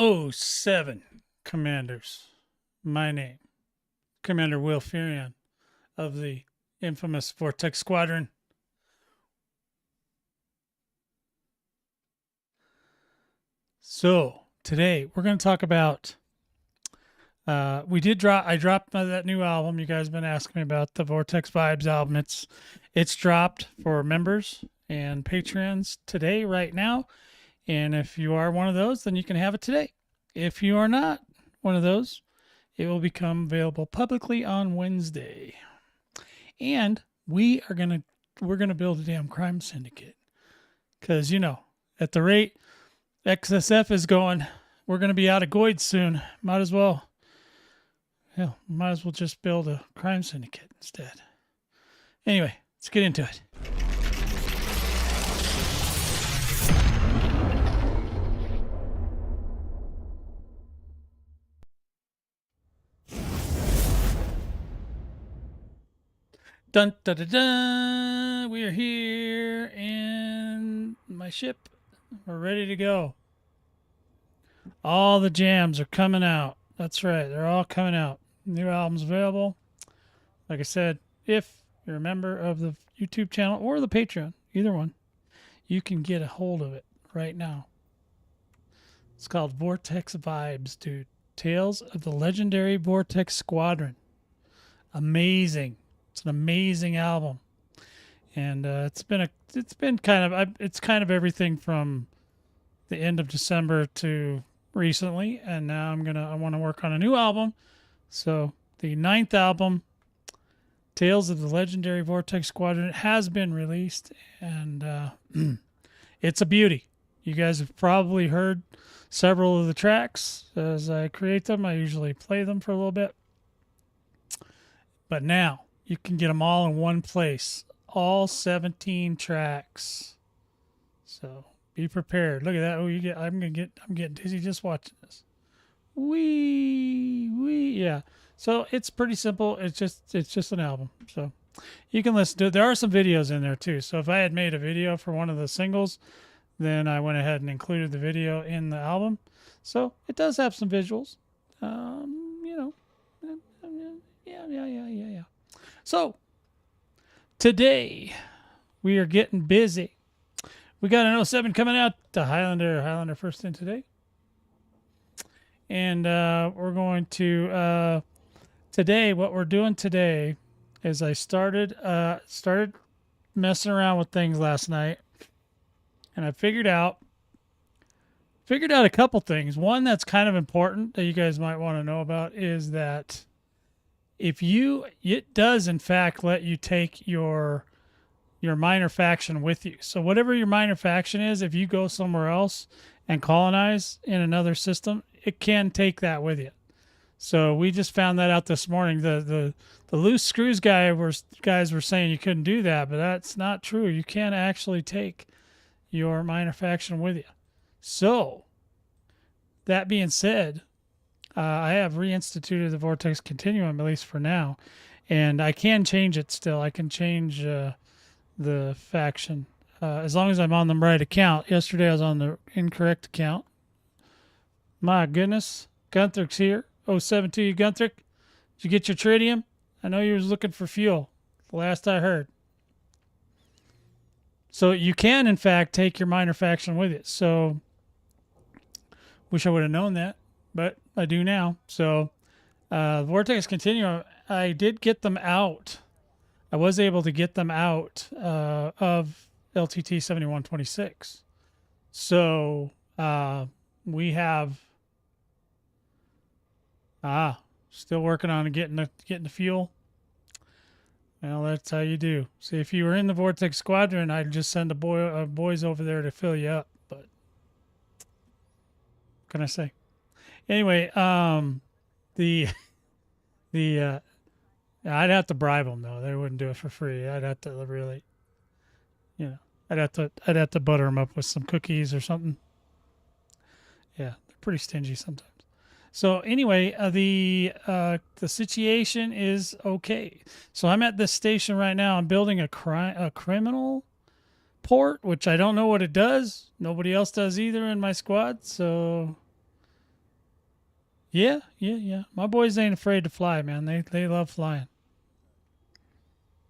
07 Commanders. My name, Commander Will Furion of the infamous Vortex Squadron. So today we're going to talk about. I dropped that new album. You guys have been asking me about the Vortex Vibes album. It's dropped for members and patrons today, right now. And if you are one of those, then you can have it today. If you are not one of those, it will become available publicly on Wednesday. And we're gonna build a damn crime syndicate. Cause at the rate XSF is going, we're gonna be out of goids soon. Might as well just build a crime syndicate instead. Anyway, let's get into it. Dun dun dun dun! We are here in my ship. We're ready to go. All the jams are coming out. That's right, they're all coming out. New albums available. Like I said, if you're a member of the YouTube channel or the Patreon, either one, you can get a hold of it right now. It's called Vortex Vibes, dude. Tales of the Legendary Vortex Squadron. Amazing. It's an amazing album, and it's kind of everything from the end of December to recently, and now I want to work on a new album. So the 9th album, Tales of the Legendary Vortex Squadron, has been released, and it's a beauty. You guys have probably heard several of the tracks as I create them. I usually play them for a little bit, but now you can get them all in one place. All 17 tracks. So be prepared. Look at that. Oh, I'm getting dizzy just watching this. Yeah. So it's pretty simple. It's just an album. So you can listen to it. There are some videos in there too. So if I had made a video for one of the singles, then I went ahead and included the video in the album. So it does have some visuals. Yeah. So, today, we are getting busy. We got an 07 coming out, the Highlander first in today. And we're going to, today, what we're doing today is I started messing around with things last night. And I figured out a couple things. One that's kind of important that you guys might want to know about is that it does in fact let you take your minor faction with you. So whatever your minor faction is, if you go somewhere else and colonize in another system, it can take that with you. So we just found that out this morning. The loose screws guys were saying you couldn't do that, but that's not true. You can actually take your minor faction with you. So that being said, I have reinstituted the Vortex Continuum, at least for now, and I can change it still. I can change the faction as long as I'm on the right account. Yesterday I was on the incorrect account. My goodness. Gunthrick's here. 07 to you, Gunthrick. Did you get your tritium? I know you was looking for fuel, the last I heard. So you can, in fact, take your minor faction with it. So, wish I would have known that, but I do now. So, Vortex Continuum, I did get them out. I was able to get them out of LTT 7126. So, we have still working on getting the fuel. Well, that's how you do. See, if you were in the Vortex Squadron, I'd just send boys over there to fill you up. But what can I say? Anyway, I'd have to bribe them though. They wouldn't do it for free. I'd have to really, I'd have to butter them up with some cookies or something. Yeah, they're pretty stingy sometimes. So anyway, the situation is okay. So I'm at this station right now. I'm building a criminal port, which I don't know what it does. Nobody else does either in my squad. So Yeah, yeah, yeah. My boys ain't afraid to fly, man. They love flying.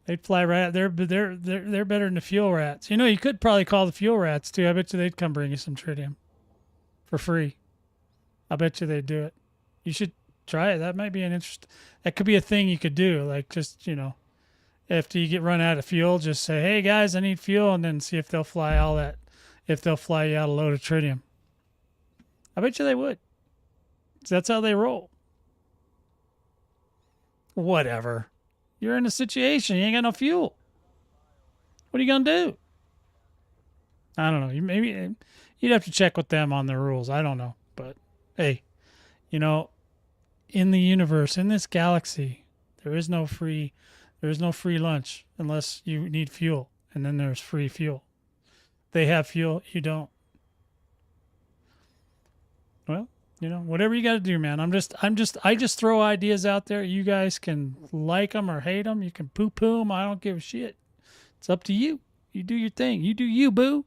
They'd fly right out. They're better than the fuel rats. You know, you could probably call the fuel rats too. I bet you they'd come bring you some tritium for free. I bet you they'd do it. You should try it. That might be an interest. That could be a thing you could do. Like just after you get run out of fuel, just say, "Hey guys, I need fuel," and then see if they'll fly all that. If they'll fly you out a load of tritium. I bet you they would. 'Cause that's how they roll. Whatever. You're in a situation. You ain't got no fuel. What are you gonna do? I don't know. Maybe you'd have to check with them on their rules. I don't know. But hey, you know, in the universe, in this galaxy, there is no free lunch unless you need fuel, and then there's free fuel. They have fuel, you don't. Well, whatever you got to do, man. I just throw ideas out there. You guys can like them or hate them. You can poo-poo them. I don't give a shit. It's up to you. You do your thing. You do you, boo.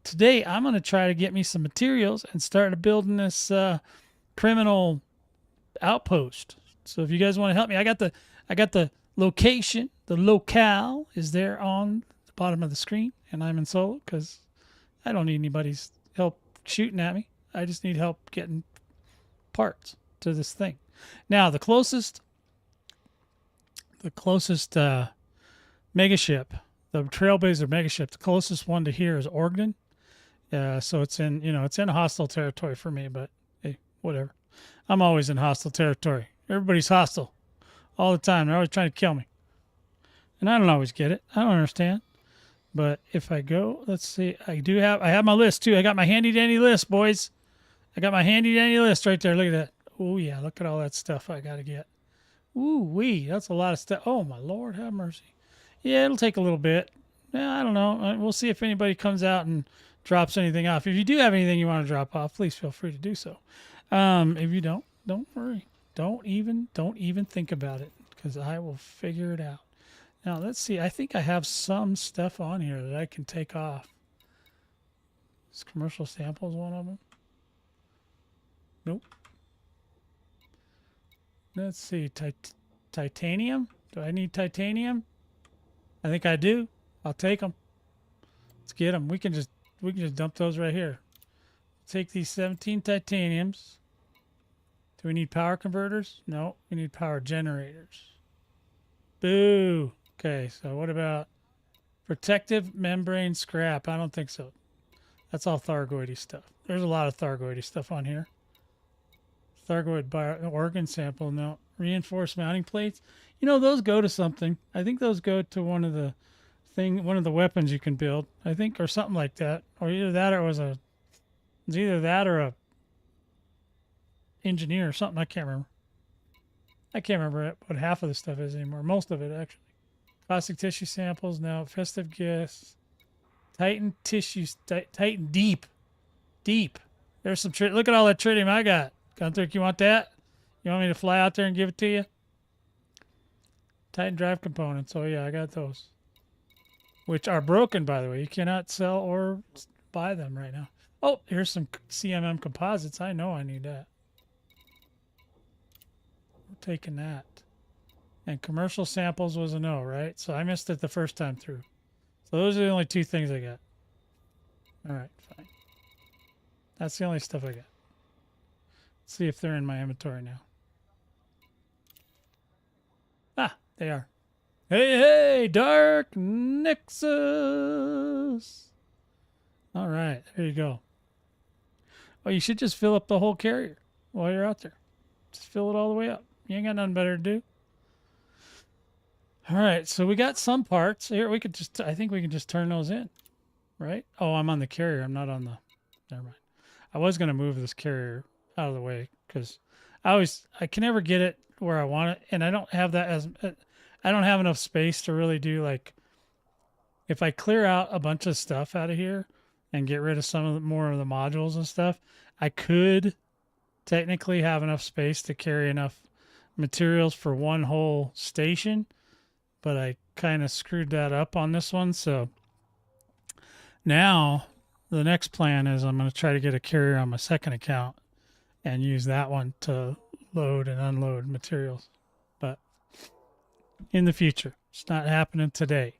Today, I'm going to try to get me some materials and start building this criminal outpost. So if you guys want to help me, I got the location. The locale is there on the bottom of the screen, and I'm in solo because I don't need anybody's help shooting at me. I just need help getting parts to this thing. Now, the closest megaship, the Trailblazer megaship, the closest one to here is Ogden. So it's in hostile territory for me, but hey, whatever. I'm always in hostile territory. Everybody's hostile all the time. They're always trying to kill me. And I don't always get it. I don't understand. But if I go, let's see, I have my list too. I got my handy dandy list, boys. I got my handy dandy list right there. Look at that. Oh yeah, look at all that stuff I got to get. Ooh wee, that's a lot of stuff. Oh my Lord, have mercy. Yeah, it'll take a little bit. Yeah, I don't know. We'll see if anybody comes out and drops anything off. If you do have anything you want to drop off, please feel free to do so. If you don't worry. Don't even think about it because I will figure it out. Now let's see. I think I have some stuff on here that I can take off. Is commercial samples one of them? Nope. Let's see. Titanium? Do I need titanium? I think I do. I'll take them. Let's get them. We can just dump those right here. Take these 17 titaniums. Do we need power converters? No, we need power generators. Boo. Okay, so what about protective membrane scrap? I don't think so. That's all Thargoidy stuff. There's a lot of Thargoidy stuff on here. Thargoid organ sample. No. Reinforced mounting plates. Those go to something. I think those go to one of the weapons you can build. I think, or something like that. Or either that or it was either that or a engineer or something. I can't remember what half of the stuff is anymore. Most of it, actually. Plastic tissue samples. Now, festive gifts. Titan tissues. Titan deep. There's some look at all that tritium I got. Gunther, you want that? You want me to fly out there and give it to you? Titan drive components. Oh, yeah, I got those. Which are broken, by the way. You cannot sell or buy them right now. Oh, here's some CMM composites. I know I need that. We're taking that. And commercial samples was a no, right? So I missed it the first time through. So those are the only two things I got. All right, fine. That's the only stuff I got. Let's see if they're in my inventory now. Ah, they are. Hey, Dark Nexus. All right, there you go. Oh, you should just fill up the whole carrier while you're out there. Just fill it all the way up. You ain't got nothing better to do. All right, so we got some parts here. I think we can just turn those in, right? Oh, I'm on the carrier. I'm not on the. Never mind. I was gonna move this carrier out of the way because I can never get it where I want it, and I don't have enough space to really do like. If I clear out a bunch of stuff out of here and get rid of some of more of the modules and stuff, I could technically have enough space to carry enough materials for one whole station, but I kind of screwed that up on this one. So now the next plan is I'm going to try to get a carrier on my second account and use that one to load and unload materials. But in the future, it's not happening today.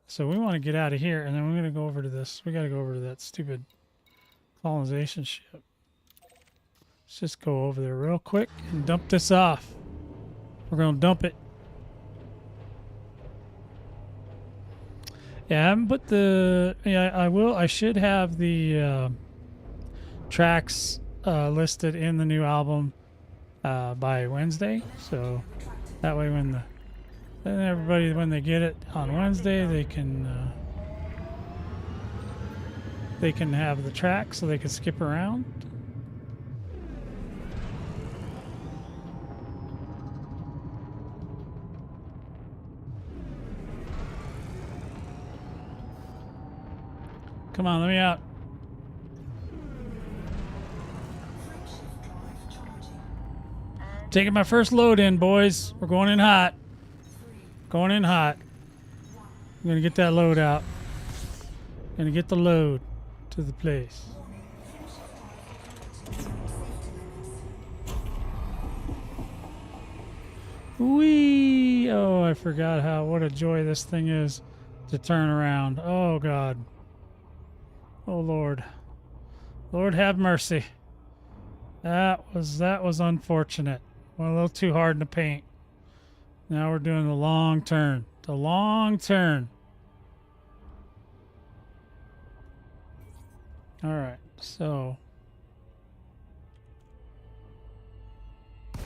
So we want to get out of here, and then we're going to go over to this. We got to go over to that stupid colonization ship. Let's just go over there real quick and dump this off. We're going to dump it. Yeah, I haven't put the... Yeah, I will. I should have the tracks listed in the new album by Wednesday. So that way when then everybody, when they get it on Wednesday, they can have the track so they can skip around. Come on, let me out. Taking my first load in, boys. We're going in hot. Going in hot. I'm going to get that load out. Going to get the load to the place. Whee! Oh, I forgot what a joy this thing is to turn around. Oh, God. Oh, Lord. Lord have mercy. That was unfortunate. Went a little too hard in the paint. Now we're doing the long turn. The long turn. All right, so. All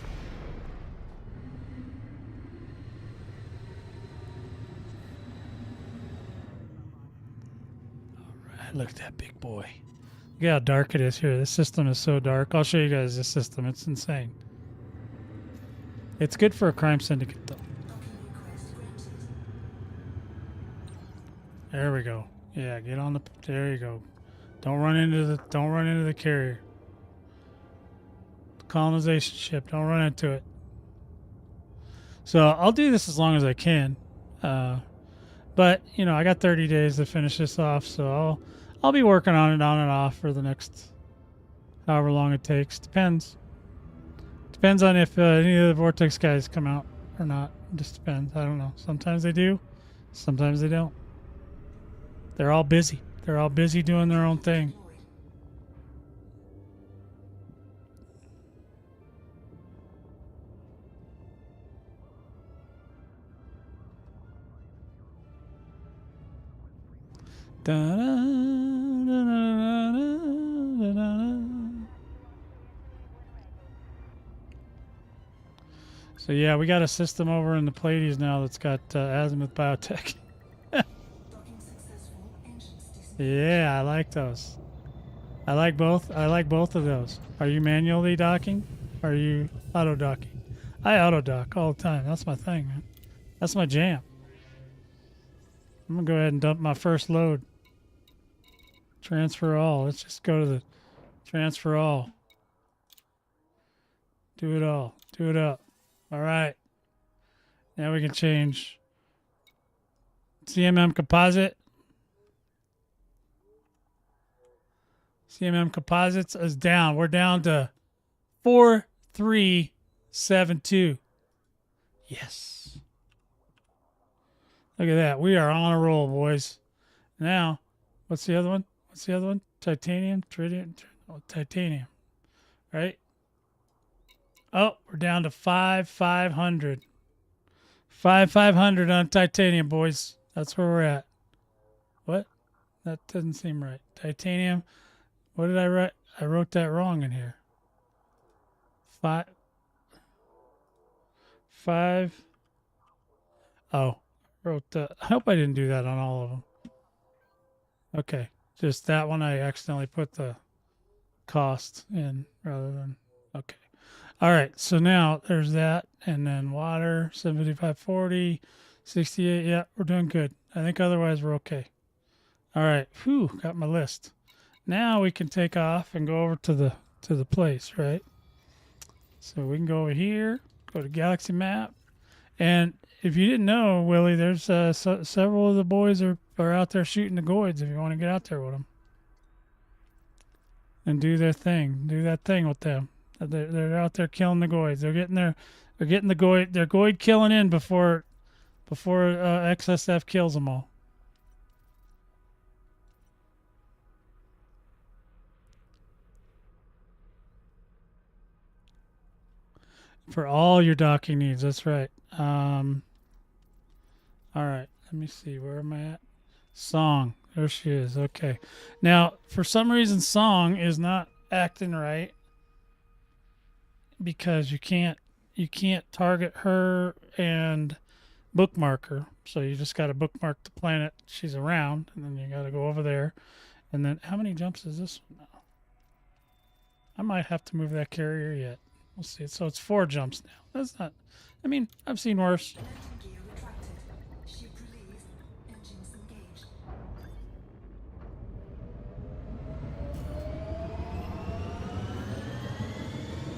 right, look at that big boy. Look how dark it is here. This system is so dark. I'll show you guys this system. It's insane. It's good for a crime syndicate, though. There we go. Yeah, get on the. There you go. Don't run into the carrier. The colonization ship. Don't run into it. So I'll do this as long as I can. But you know, I got 30 days to finish this off, so I'll be working on it on and off for the next however long it takes. Depends on if any of the Vortex guys come out or not. It just depends. I don't know. Sometimes they do. Sometimes they don't. They're all busy. They're all busy doing their own thing. So yeah, we got a system over in the Pleiades now that's got azimuth biotech. Yeah, I like those. I like both of those. Are you manually docking? Or are you auto docking? I auto dock all the time. That's my thing, man. That's my jam. I'm gonna go ahead and dump my first load. Transfer all. Let's just go to the transfer all. Do it all. Do it up. All right. Now we can change CMM composite. CMM composites is down. We're down to 4372. Yes. Look at that. We are on a roll, boys. Now, what's the other one? What's the other one? Titanium, tritium, titanium. Right? Oh, we're down to 5,500. 5,500 on titanium, boys. That's where we're at. What? That doesn't seem right. Titanium. What did I write? I wrote that wrong in here. Five. Oh, wrote that. I hope I didn't do that on all of them. Okay. Just that one I accidentally put the cost in rather than. Okay. All right. So now there's that. And then water, 7540, 68. Yeah, we're doing good. I think otherwise we're okay. All right. Whew, got my list. Now we can take off and go over to the place, right? So we can go over here, go to Galaxy Map. And if you didn't know, Willie, there's several of the boys are out there shooting the goids if you want to get out there with them. And do their thing. Do that thing with them. They're out there killing the goids. They're getting the goid. They're goid killing in before XSF kills them all. For all your docking needs. That's right. All right. Let me see. Where am I at? Song. There she is. Okay. Now, for some reason, Song is not acting right because you can't target her and bookmark her. So you just got to bookmark the planet she's around, and then you got to go over there. And then how many jumps is this one now? I might have to move that carrier yet. We'll see. So it's 4 jumps now. That's not. I mean, I've seen worse.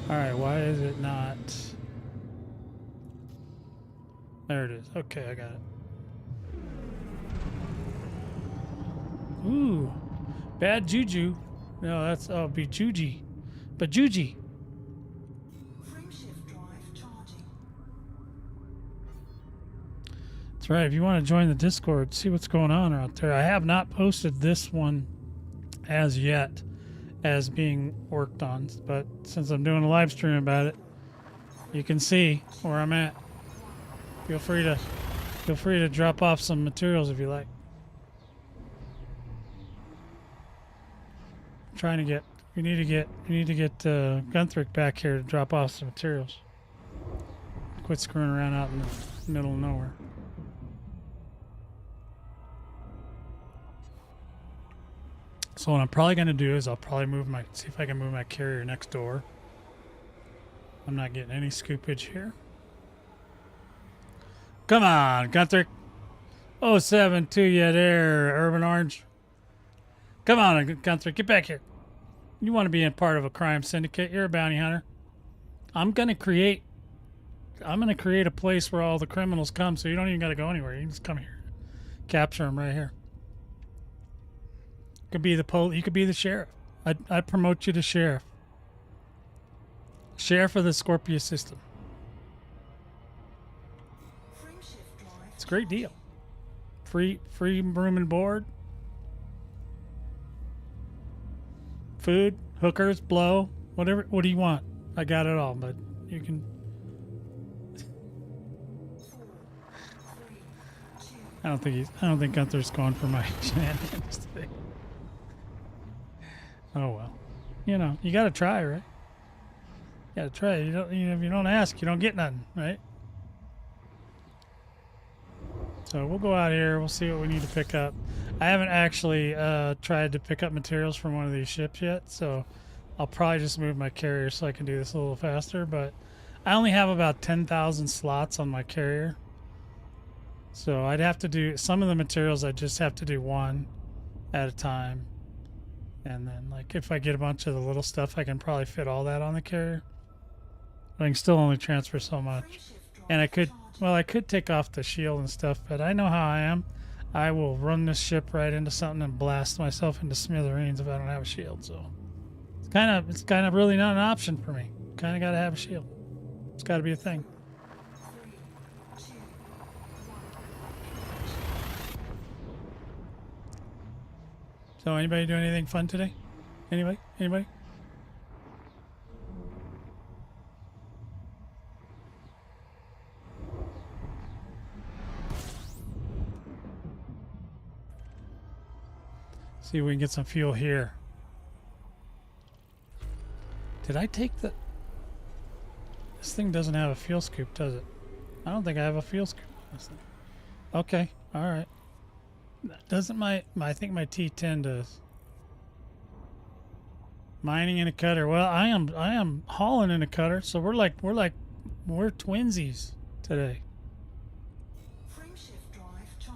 All right, why is it not? There it is. Okay, I got it. Ooh, bad juju. No, that's be juji, but juji. That's right. If you want to join the Discord, see what's going on out there. I have not posted this one as yet as being worked on, but since I'm doing a live stream about it, you can see where I'm at. Feel free to drop off some materials if you like. I'm trying to get we need to get Gunthric back here to drop off some materials. Quit screwing around out in the middle of nowhere. So what I'm probably going to do is I'll probably see if I can move my carrier next door. I'm not getting any scoopage here. Come on, Gunther. 07 to you there, Urban Orange. Come on, Gunther, get back here. You want to be a part of a crime syndicate. You're a bounty hunter. I'm going to create a place where all the criminals come, so you don't even got to go anywhere. You can just come here. Capture them right here. You could be the sheriff. I'd promote you to sheriff. Sheriff of the Scorpii system. It's a great deal. Free room and board. Food, hookers, blow, whatever. What do you want? I got it all, but you can. I don't think Gunther's going for my shenanigans today. Oh well, you got to try, right? You got to try. If you don't ask, you don't get nothing, right? So we'll go out here. We'll see what we need to pick up. I haven't actually tried to pick up materials from one of these ships yet, so I'll probably just move my carrier so I can do this a little faster. But I only have about 10,000 slots on my carrier, so I'd have to do some of the materials. I just have to do one at a time. And then, like, if I get a bunch of the little stuff, I can probably fit all that on the carrier. But I can still only transfer so much. And I could take off the shield and stuff, but I know how I am. I will run this ship right into something and blast myself into smithereens if I don't have a shield. So it's kind of really not an option for me. Kind of got to have a shield. It's got to be a thing. So anybody doing anything fun today? Anybody? See if we can get some fuel here. Did I take the... This thing doesn't have a fuel scoop, does it? I don't think I have a fuel scoop on this thing. Okay, alright. Doesn't I think my T10 does. Mining in a cutter. Well, I am hauling in a cutter, so we're twinsies today.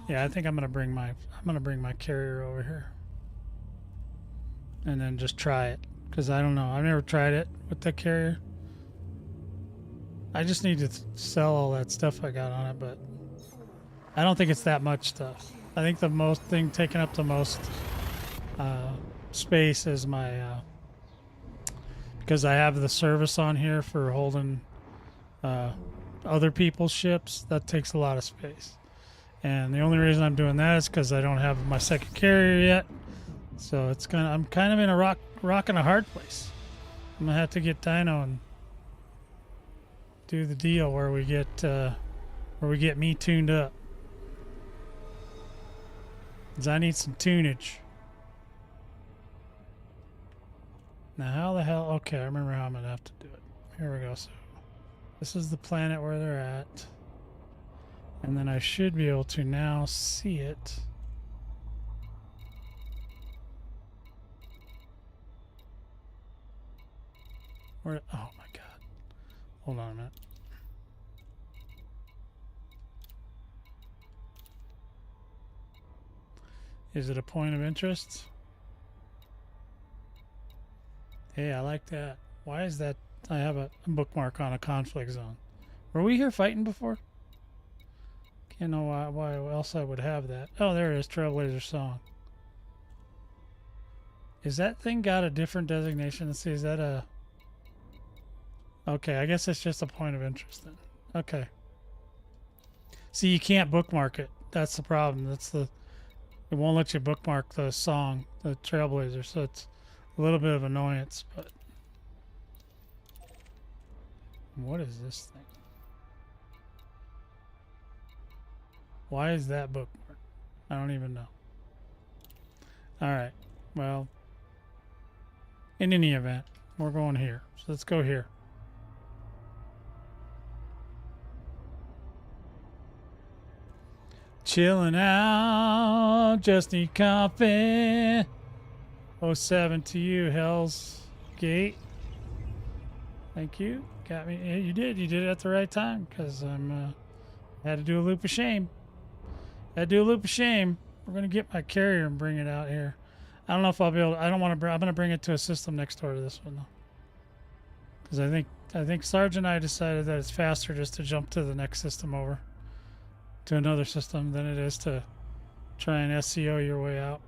Yeah, I think I'm gonna bring my carrier over here. And then just try it, because I don't know. I've never tried it with the carrier. I just need to sell all that stuff I got on it, but I don't think it's that much stuff. I think the most thing taking up the most space is my because I have the service on here for holding other people's ships. That takes a lot of space. And the only reason I'm doing that is because I don't have my second carrier yet. So I'm kind of in a rock and a hard place. I'm gonna have to get Dino and do the deal where we get me tuned up. 'Cause I need some tunage. Now how the hell? Okay, I remember how I'm gonna have to do it. Here we go. So this is the planet where they're at. And then I should be able to now see it. Where? Oh my god. Hold on a minute. Is it a point of interest? Hey, I like that. Why is that? I have a bookmark on a conflict zone. Were we here fighting before? Can't know why else I would have that. Oh, there it is, Trailblazer Song. Is that thing got a different designation? Let's see, is that a... Okay, I guess it's just a point of interest then. Okay. See, you can't bookmark it. That's the problem. It won't let you bookmark the song, the Trailblazer, so it's a little bit of annoyance, but... What is this thing? Why is that bookmark? I don't even know. Alright, well, in any event, we're going here. So let's go here. Chilling out, just need coffee. 07 to you, Hell's Gate. Thank you. Got me. Yeah, you did it at the right time, because I'm had to do a loop of shame. Had to do a loop of shame. We're gonna get my carrier and bring it out here. I don't know if I'll be able. I don't want to. I'm gonna bring it to a system next door to this one though, because I think Sarge and I decided that it's faster just to jump to the next system over to another system than it is to try and SCO your way out.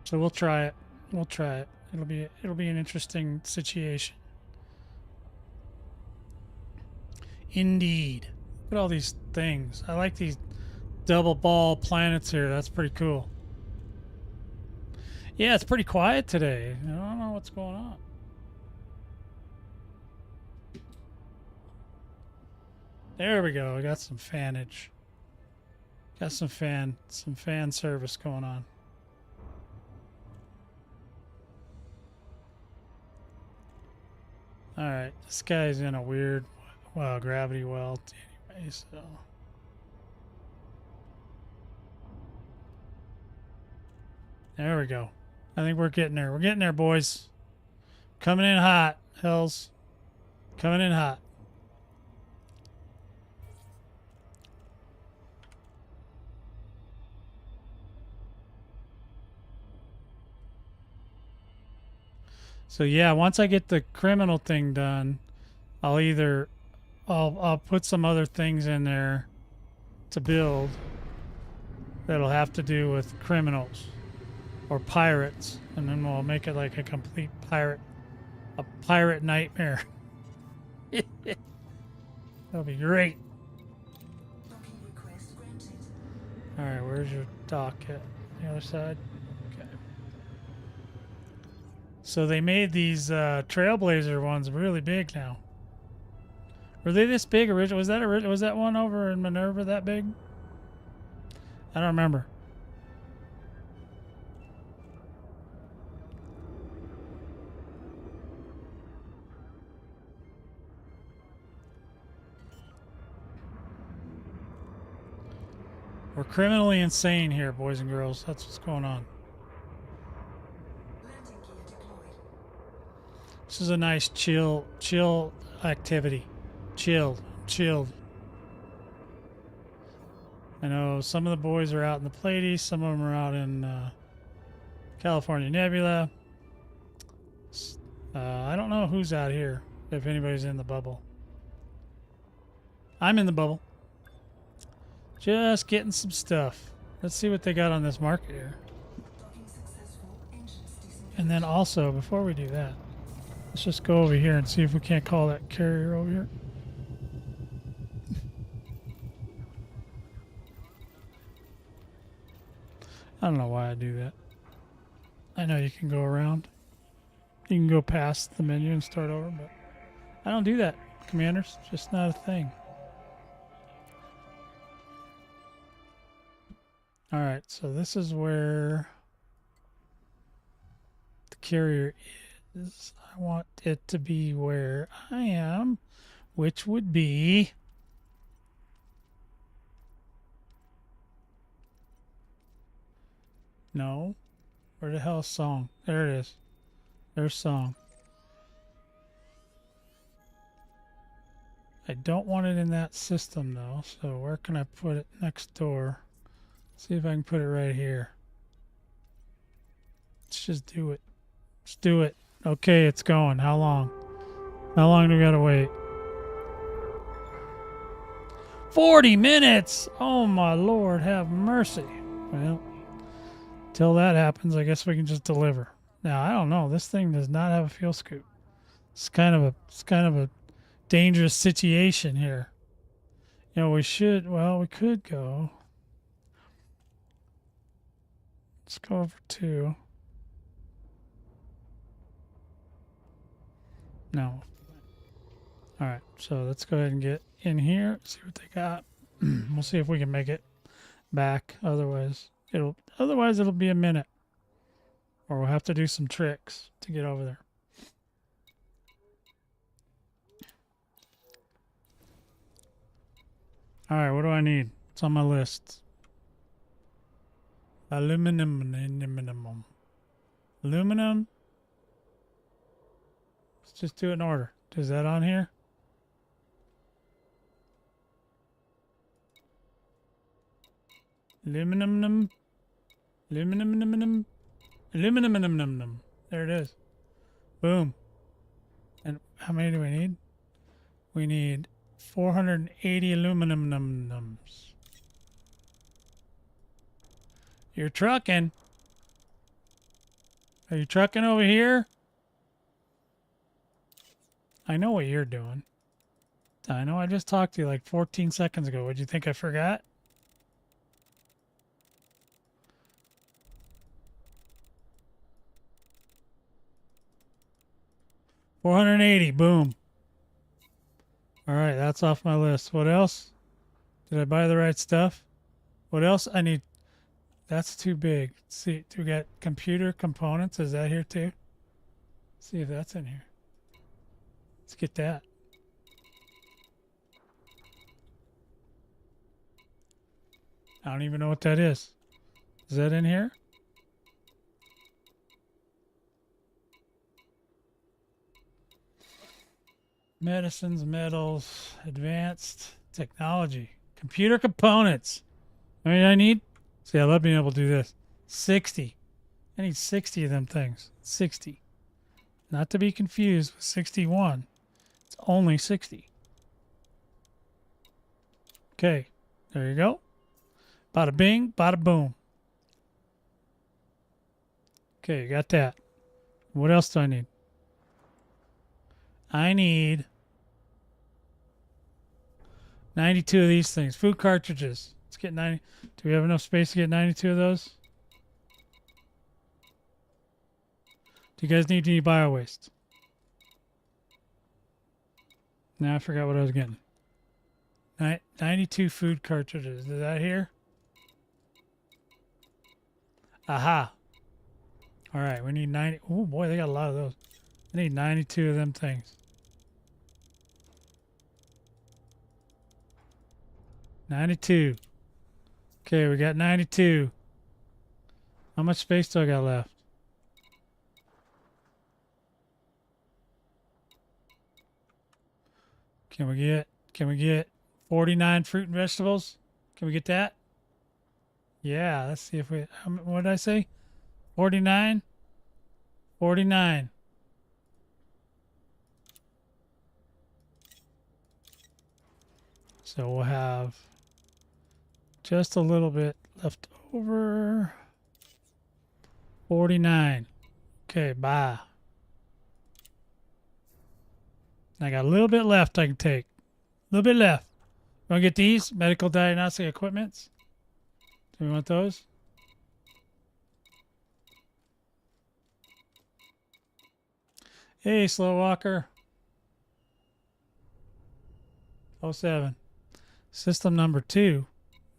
So we'll try it. We'll try it. It'll be an interesting situation. Indeed. Look at all these things. I like these double ball planets here. That's pretty cool. Yeah, it's pretty quiet today. I don't know what's going on. There we go. I got some fanage. Got some fan service going on. Alright, this guy's in a weird gravity well anyway, so. There we go. I think we're getting there. We're getting there, boys. Coming in hot, Hells. Coming in hot. So yeah, once I get the criminal thing done, I'll put some other things in there to build that'll have to do with criminals or pirates, and then we'll make it like a complete pirate nightmare. That'll be great. All right, where's your dock at? The other side. So they made these Trailblazer ones really big now. Were they this big originally? Was that one over in Minerva that big? I don't remember. We're criminally insane here, boys and girls. That's what's going on. This is a nice chill activity. Chilled. I know some of the boys are out in the Pleiades, some of them are out in California Nebula. I don't know who's out here, if anybody's in the bubble. I'm in the bubble. Just getting some stuff. Let's see what they got on this market here. And then also, before we do that, let's just go over here and see if we can't call that carrier over here. I don't know why I do that. I know you can go around. You can go past the menu and start over, but I don't do that, commanders. It's just not a thing. Alright, so this is where the carrier is. I want it to be where I am, which would be... No. Where the hell is Song? There it is. There's Song. I don't want it in that system though, so where can I put it next door? See if I can put it right here. Let's just do it. Let's do it. Okay, it's going. How long? How long do we gotta wait? 40 minutes! Oh my Lord, have mercy. Well, till that happens, I guess we can just deliver. Now, I don't know. This thing does not have a fuel scoop. It's kind of a dangerous situation here. You know, we could go. Let's go over 2. No. All right, so let's go ahead and get in here, see what they got. We'll see if we can make it back. Otherwise, it'll be a minute. Or we'll have to do some tricks to get over there. All right, what do I need? It's on my list. Aluminum. Aluminum. Let's just do it in order. Is that on here? Aluminum. Aluminum. Aluminum. There it is. Boom. And how many do we need? We need 480 aluminum. You're trucking. Are you trucking over here? I know what you're doing. I know I just talked to you like 14 seconds ago. Would you think I forgot? $480. Boom. All right, that's off my list. What else? Did I buy the right stuff? What else? I need... That's too big. Let's see, do we got computer components? Is that here too? Let's see if that's in here. Let's get that. I don't even know what that is. Is that in here? Medicines, metals, advanced technology, computer components. I need... See, I love being able to do this. 60. I need 60 of them things. 60. Not to be confused with 61. It's only 60. Okay. There you go. Bada bing, bada boom. Okay, you got that. What else do I need? I need 92 of these things. Food cartridges. Let's get 90. Do we have enough space to get 92 of those? Do you guys need any bio waste? Now I forgot what I was getting. 92 food cartridges. Is that here? Aha. All right, we need 90. Oh boy, they got a lot of those. I need 92 of them things. 92. Okay, we got 92. How much space do I got left? Can we get 49 fruit and vegetables? Can we get that? Yeah, let's see if we... What did I say? 49? 49. So we'll have just a little bit left over. 49. Okay, bye. I got a little bit left I can take. A little bit left. Want to get these? Medical diagnostic equipments? Do we want those? Hey, Slow Walker. 07. System number 2.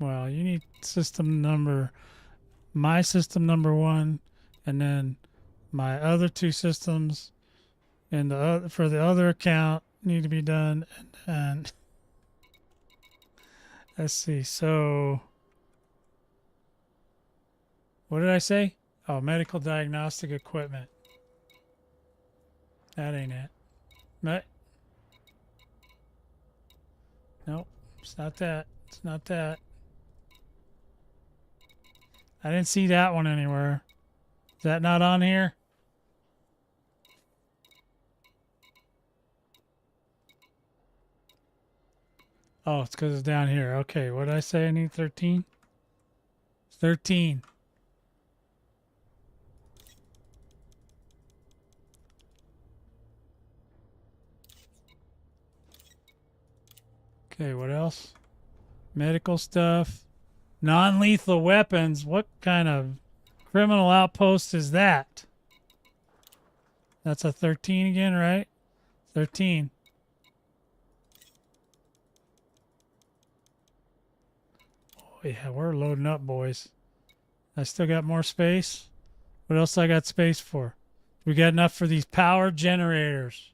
Well, you need my system number 1, and then my other 2 systems and for the other account need to be done. And let's see. So what did I say? Oh, medical diagnostic equipment. That ain't it. But nope, it's not that. It's not that. I didn't see that one anywhere. Is that not on here? Oh, it's because it's down here. Okay, what did I say? I need 13? 13. Okay, what else? Medical stuff. Non-lethal weapons. What kind of criminal outpost is that? That's a 13 again, right? 13. Oh, yeah, we're loading up, boys. I still got more space. What else I got space for? We got enough for these power generators.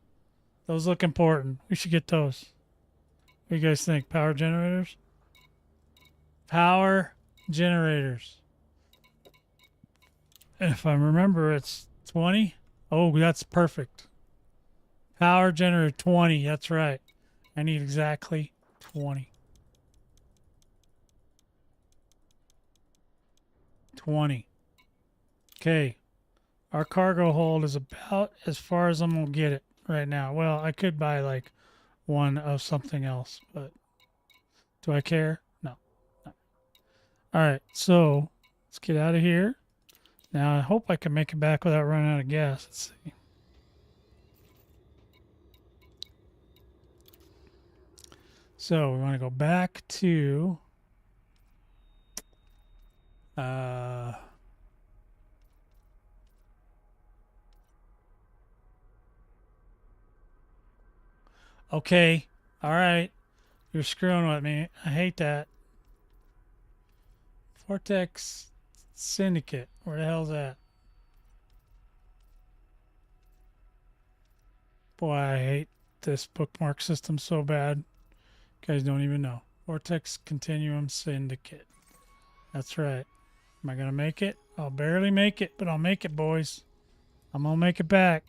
Those look important. We should get those. What do you guys think? Power generators? Power generators. And if I remember, it's 20. Oh, that's perfect. Power generator 20. That's right. I need exactly 20. 20. Okay. Our cargo hold is about as far as I'm going to get it right now. Well, I could buy like one of something else, but do I care? No. No. All right. So let's get out of here. Now, I hope I can make it back without running out of gas. Let's see. So we want to go back to okay. All right. You're screwing with me. I hate that. Vortex Syndicate. Where the hell's that? Boy, I hate this bookmark system so bad. You guys don't even know. Vortex Continuum Syndicate. That's right. Am I going to make it? I'll barely make it, but I'll make it, boys. I'm going to make it back.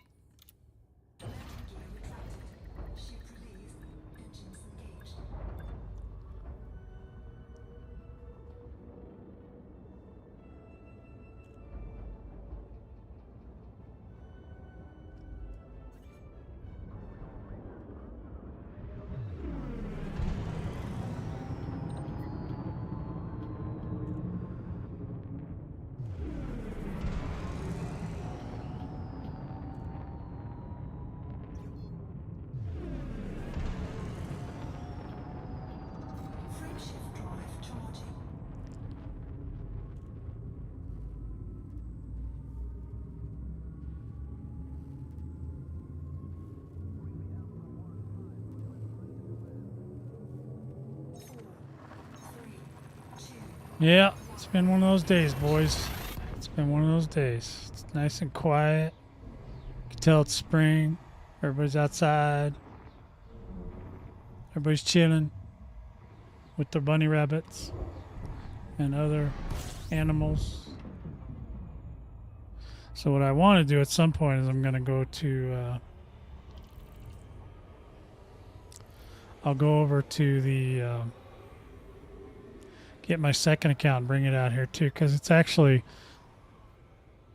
Yeah, it's been one of those days, boys. It's been one of those days. It's nice and quiet. You can tell it's spring. Everybody's outside. Everybody's chilling with their bunny rabbits and other animals. So what I want to do at some point is I'm going to go to... I'll go over to the... get my second account and bring it out here too, because it's actually,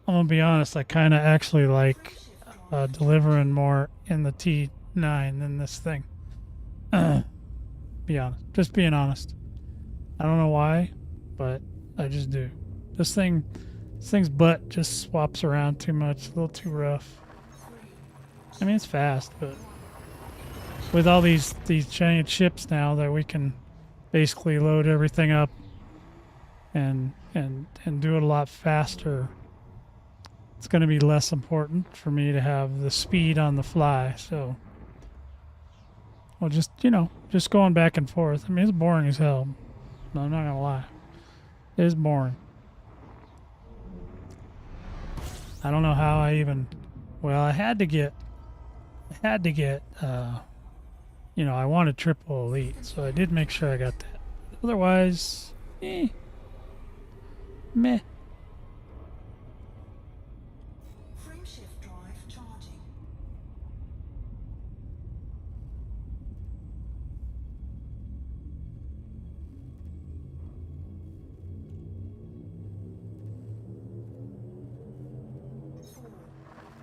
I'm gonna be honest, I kind of actually like delivering more in the T9 than this thing. Be honest, just being honest. I don't know why, but I just do. This thing This thing's butt just swaps around too much, a little too rough. I mean, it's fast, but with all these giant ships now that we can basically load everything up and do it a lot faster, it's going to be less important for me to have the speed on the fly. So, well, just, you know, just going back and forth. I mean, it's boring as hell. No, I'm not going to lie. It is boring. I don't know how I even, well, I had to get, you know, I wanted triple elite, so I did make sure I got that. Otherwise, meh. Frameshift drive charging.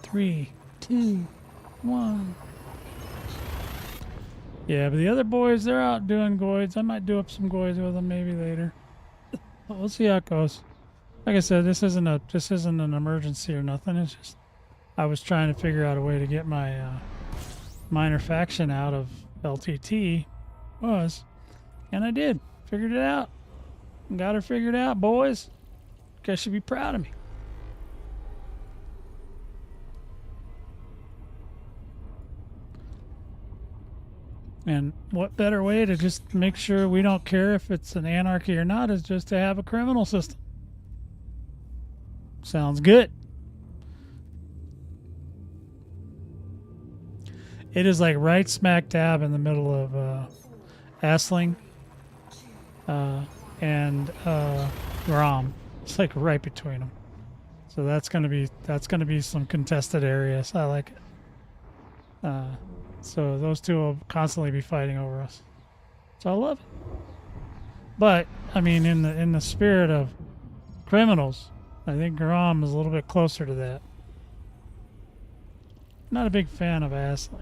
Three, two, one. Yeah, but the other boys, they're out doing goids. I might do up some goids with them maybe later. But we'll see how it goes. Like I said, this isn't an emergency or nothing. It's just I was trying to figure out a way to get my minor faction out of LTT and I did. Figured it out. Got her figured out, boys. You guys should be proud of me. And what better way to just make sure we don't care if it's an anarchy or not is just to have a criminal system. Sounds good. It is like right smack dab in the middle of Asling and Grom. It's like right between them. So that's gonna be some contested areas. I like it. So those two will constantly be fighting over us. So I love it. But I mean, in the spirit of criminals, I think Grom is a little bit closer to that. Not a big fan of Asling,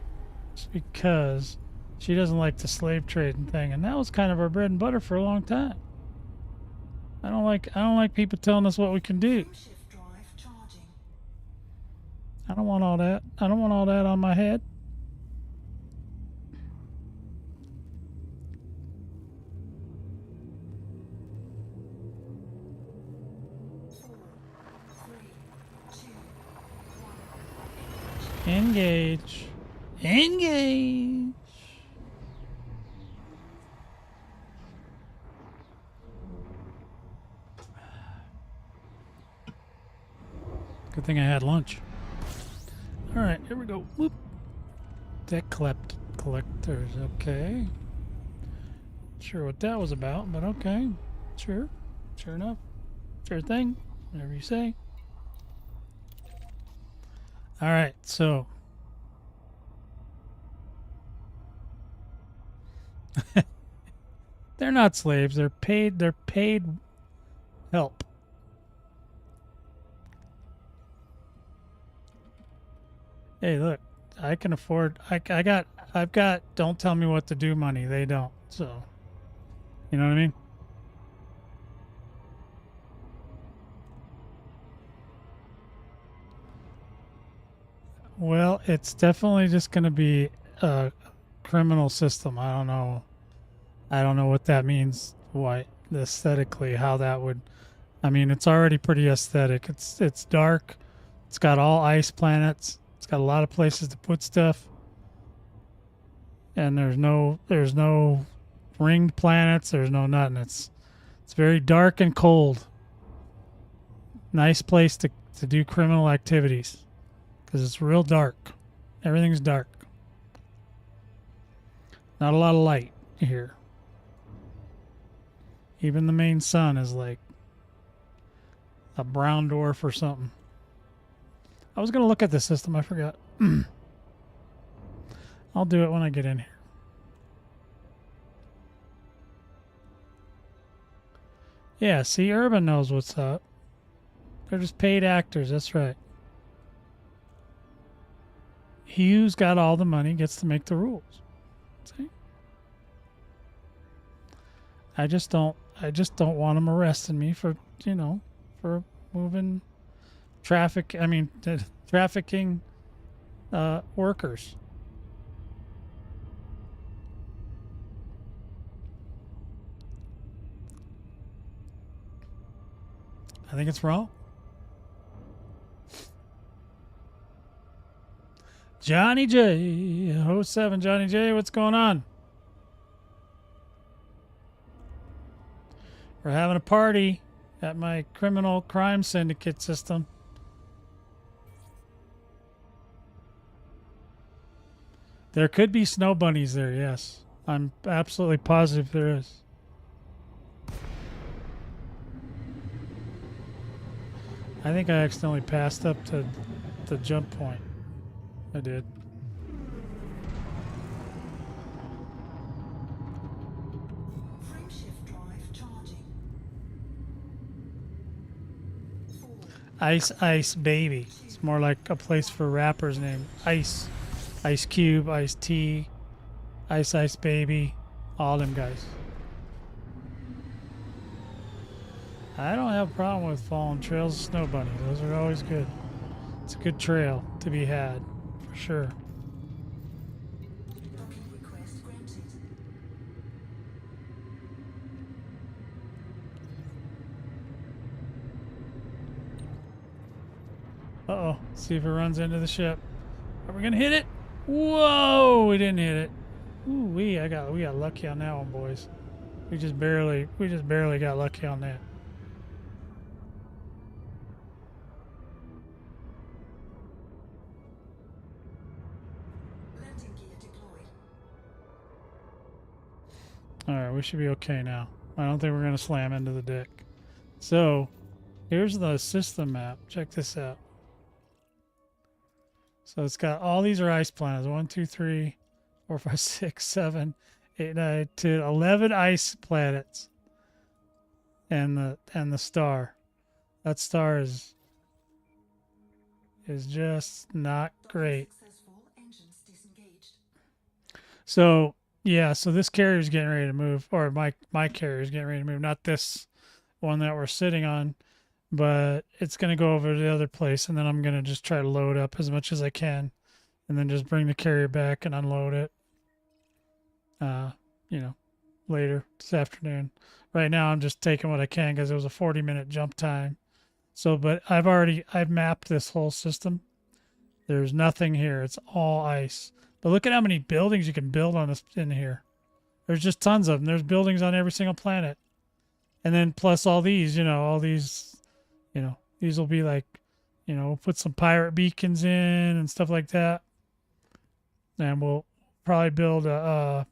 just because she doesn't like the slave trading thing, and that was kind of our bread and butter for a long time. I don't like people telling us what we can do. Frameshift drive charging. I don't want all that. I don't want all that on my head. Engage. Engage. Good thing I had lunch. All right, here we go. Whoop. Deck collectors. Okay. Sure what that was about, but okay. Sure. Sure enough. Sure thing. Whatever you say. All right, so they're not slaves. They're paid help. Hey, look, I can afford. I've got. Don't tell me what to do money. They don't. So, you know what I mean? Well, it's definitely just going to be a criminal system. I don't know. I don't know what that means. Why aesthetically, how that would. I mean, it's already pretty aesthetic. It's dark. It's got all ice planets. It's got a lot of places to put stuff. And there's no ringed planets. There's no nothing. It's very dark and cold. Nice place to do criminal activities. Because it's real dark. Everything's dark. Not a lot of light here. Even the main sun is like a brown dwarf or something. I was going to look at the system. I forgot. I'll do it when I get in here. Yeah, see, Urban knows what's up. They're just paid actors. That's right. He who's got all the money gets to make the rules. See? I just don't want them arresting me for, you know, for moving trafficking workers. I think it's wrong. Johnny J, host 7, Johnny J, what's going on? We're having a party at my criminal crime syndicate system. There could be snow bunnies there, yes. I'm absolutely positive there is. I think I accidentally passed up to the jump point. I did. Frameshift drive charging. 4, Ice Baby. It's more like a place for rappers named Ice. Ice Cube, Ice T, Ice Baby, all them guys. I don't have a problem with fallen trails of snow bunnies. Those are always good. It's a good trail to be had, for sure. docking request granted. Uh-oh. See if it runs into the ship. Are we gonna hit it? Whoa! We didn't hit it. Ooh, we got lucky on that one, boys. We just barely got lucky on that. Landing gear deployed. All right, we should be okay now. I don't think we're gonna slam into the deck. So, here's the system map. Check this out. So it's got all these are ice planets. 1, 2, 3, 4, 5, 6, 7, 8, 9, 10, 11 ice planets. And the star. That star is just not great. Successful. Engines disengaged. So yeah, so this carrier's getting ready to move, or my carrier's getting ready to move, not this one that we're sitting on, but it's gonna go over to the other place, and then I'm gonna just try to load up as much as I can, and then just bring the carrier back and unload it. Later this afternoon. Right now, I'm just taking what I can because it was a 40-minute jump time. So, but I've mapped this whole system. There's nothing here. It's all ice. But look at how many buildings you can build on this in here. There's just tons of them. There's buildings on every single planet. And then plus all these, these will be like, we'll put some pirate beacons in and stuff like that. And we'll probably build a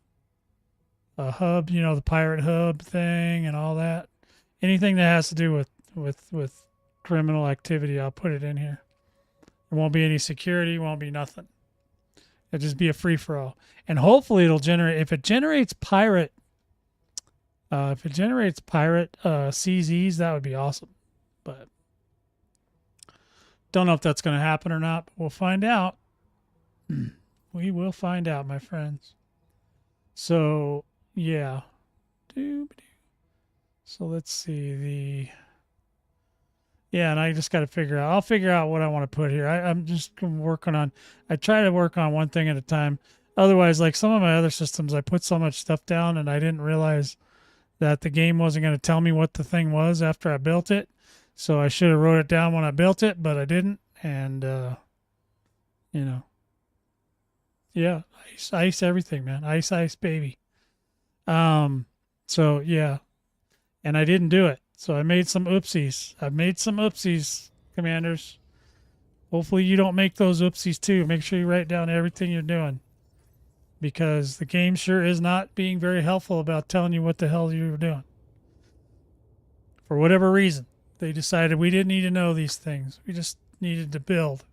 hub, the pirate hub thing and all that. Anything that has to do with criminal activity, I'll put it in here. There won't be any security, won't be nothing. It'll just be a free for all. And hopefully it'll generate, if it generates pirate CZs, that would be awesome. But don't know if that's going to happen or not, but we'll find out. We will find out, my friends. So, yeah. So let's see and I just got to figure out. I'll figure out what I want to put here. I'm just working on. I try to work on one thing at a time. Otherwise, like some of my other systems, I put so much stuff down and I didn't realize that the game wasn't going to tell me what the thing was after I built it. So I should have wrote it down when I built it, but I didn't. And yeah, ice everything, man. Ice baby. So yeah, and I didn't do it. So I made some oopsies. I've made some oopsies, commanders. Hopefully you don't make those oopsies too. Make sure you write down everything you're doing, because the game sure is not being very helpful about telling you what the hell you're doing. For whatever reason, they decided we didn't need to know these things. We just needed to build.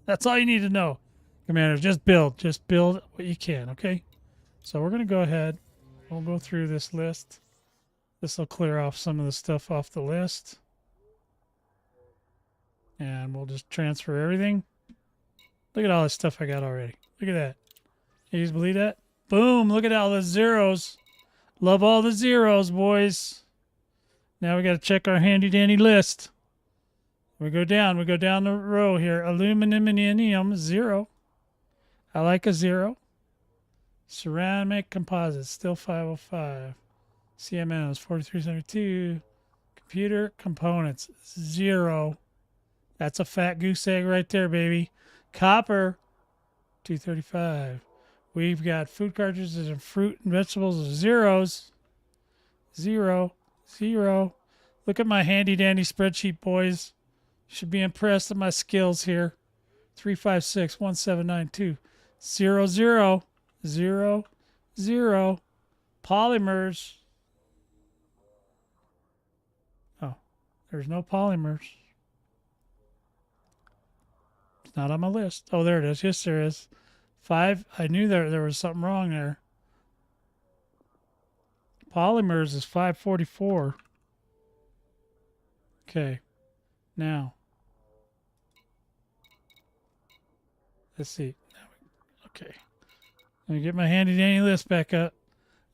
That's all you need to know, commanders. Just build. Just build what you can, okay? So we're going to go ahead. We'll go through this list. This will clear off some of the stuff off the list. And we'll just transfer everything. Look at all this stuff I got already. Look at that. Can you believe that? Boom. Look at all the zeros. Love all the zeros, boys. Now we got to check our handy dandy list. We go down the row here. Aluminum, 0. I like a 0. Ceramic composites, still 505. CMMs, 4372. Computer components, 0. That's a fat goose egg right there, baby. Copper, 235. We've got food cartridges and fruit and vegetables, 0s. 0. 0. Look at my handy dandy spreadsheet, boys. Should be impressed at my skills here. 356 1792 0 0 0 0. Polymers. Oh, there's no polymers. It's not on my list. Oh, there it is. Yes, there is. 5. I knew there was something wrong there. Polymers is 544. Okay. Now. Let's see. Okay. Let me get my handy dandy list back up.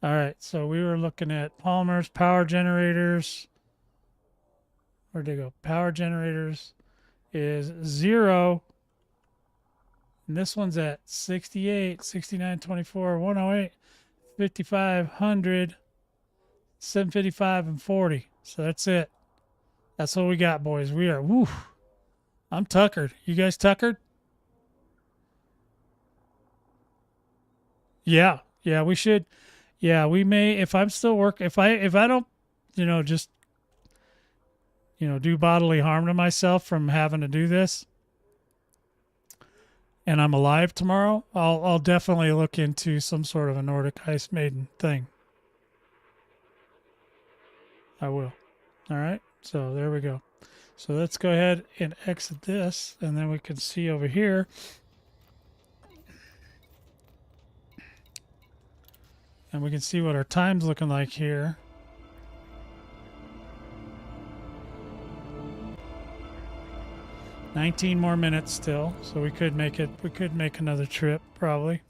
All right. So we were looking at polymers, power generators. Where'd they go? Power generators is 0. And this one's at 68, 69, 24, 108, 55, 100, 755, and 40. So that's it. That's what we got, boys. We are, woo. I'm tuckered. You guys tuckered? Yeah. Yeah, we should. Yeah, we may, if I'm still working, if I don't, just, do bodily harm to myself from having to do this, and I'm alive tomorrow, I'll definitely look into some sort of a Nordic Ice Maiden thing. I will. All right. So there we go. So let's go ahead and exit this, and then we can see over here. And we can see what our time's looking like here. $19 more minutes still, so we could make it. We could make another trip probably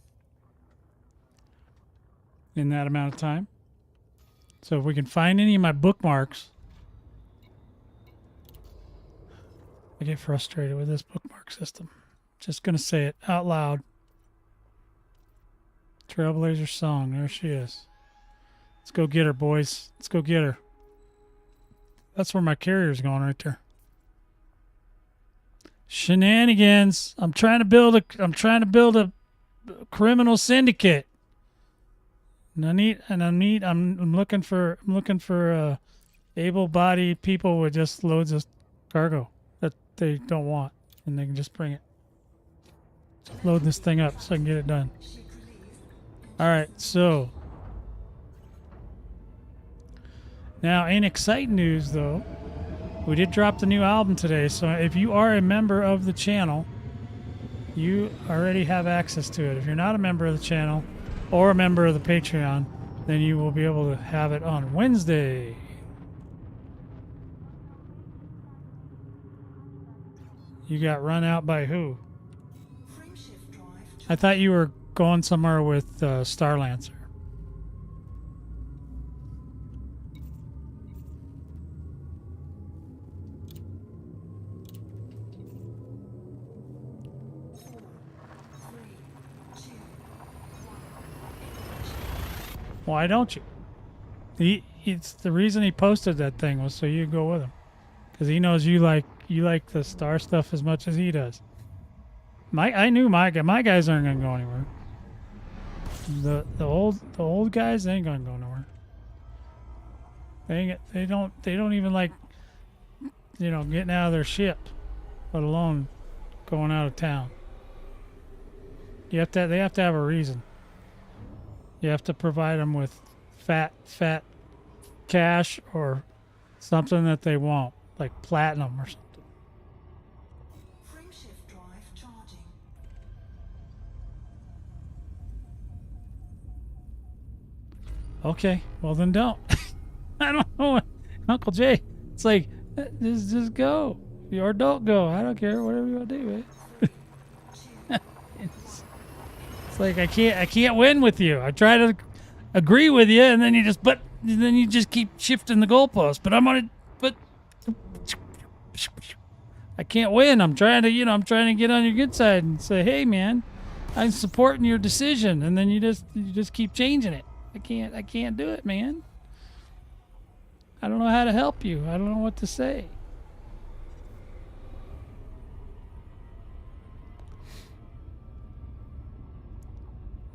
in that amount of time. So if we can find any of my bookmarks, I get frustrated with this bookmark system. Just gonna say it out loud. Trailblazer song, there she is. Let's go get her, boys. Let's go get her. That's where my carrier's going right there. Shenanigans. I'm trying to build a criminal syndicate. And I'm looking for able-bodied people with just loads of cargo that they don't want, and they can just bring it. Load this thing up so I can get it done. All right, so now in exciting news though, we did drop the new album today, so if you are a member of the channel, you already have access to it. If you're not a member of the channel or a member of the Patreon, then you will be able to have it on Wednesday. You got run out by who? I thought you were going somewhere with Starlancer. Why don't you? It's the reason he posted that thing was so you go with him, because he knows you like the star stuff as much as he does. I knew my guys aren't gonna go anywhere. The old guys, they ain't gonna go nowhere. They don't even like getting out of their ship, let alone going out of town. They have to have a reason. You have to provide them with fat cash or something that they want, like platinum or something. Frameshift drive charging. Okay, well then don't. I don't know, Uncle Jay. It's like just go, or don't go. I don't care. Whatever you want to do, man. It's like I can't win with you. I try to agree with you, and then you just keep shifting the goalpost. But I'm on it. But I can't win. I'm trying to, I'm trying to get on your good side and say, hey, man, I'm supporting your decision, and then you just keep changing it. I can't do it, man. I don't know how to help you. I don't know what to say.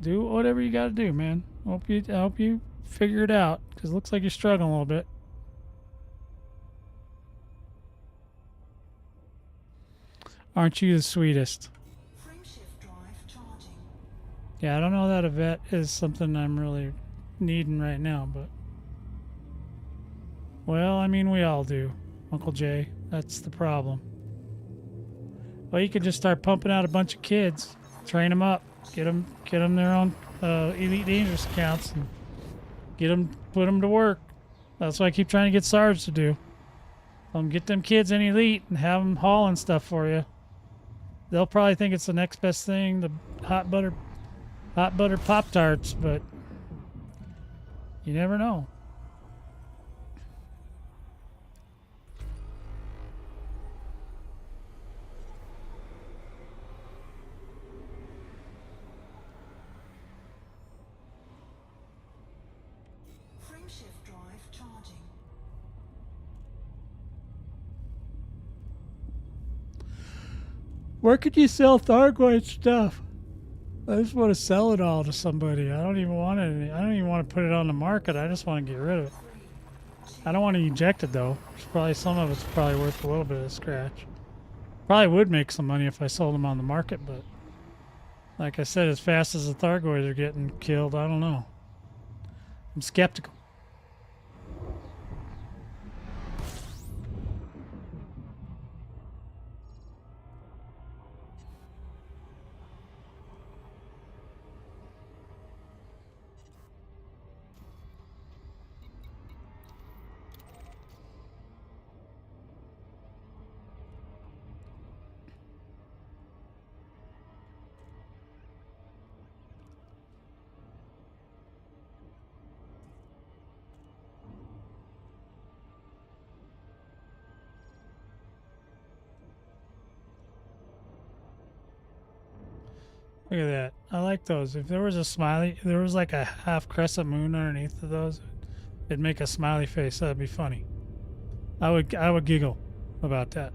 Do whatever you got to do, man. I hope you figure it out, because it looks like you're struggling a little bit. Aren't you the sweetest? Frameshift drive charging. Yeah, I don't know that a vet is something I'm really needing right now, but well, I mean, we all do, Uncle Jay. That's the problem. Well, you could just start pumping out a bunch of kids, train them up, get them their own Elite Dangerous accounts, and put them to work. That's what I keep trying to get Sarge to do. Get them kids in Elite and have them hauling stuff for you. They'll probably think it's the next best thing, the hot butter Pop-Tarts, but you never know. Frameshift drive charging. Where could you sell Thargoid stuff? I just want to sell it all to somebody. I don't even want it. I don't even want to put it on the market. I just want to get rid of it. I don't want to eject it though. There's probably some of it's probably worth a little bit of scratch. Probably would make some money if I sold them on the market, but like I said, as fast as the Thargoids are getting killed, I don't know. I'm skeptical. Look at that. I like those. If there was a smiley, if there was like a half crescent moon underneath of those, it'd make a smiley face. That'd be funny. I would giggle about that.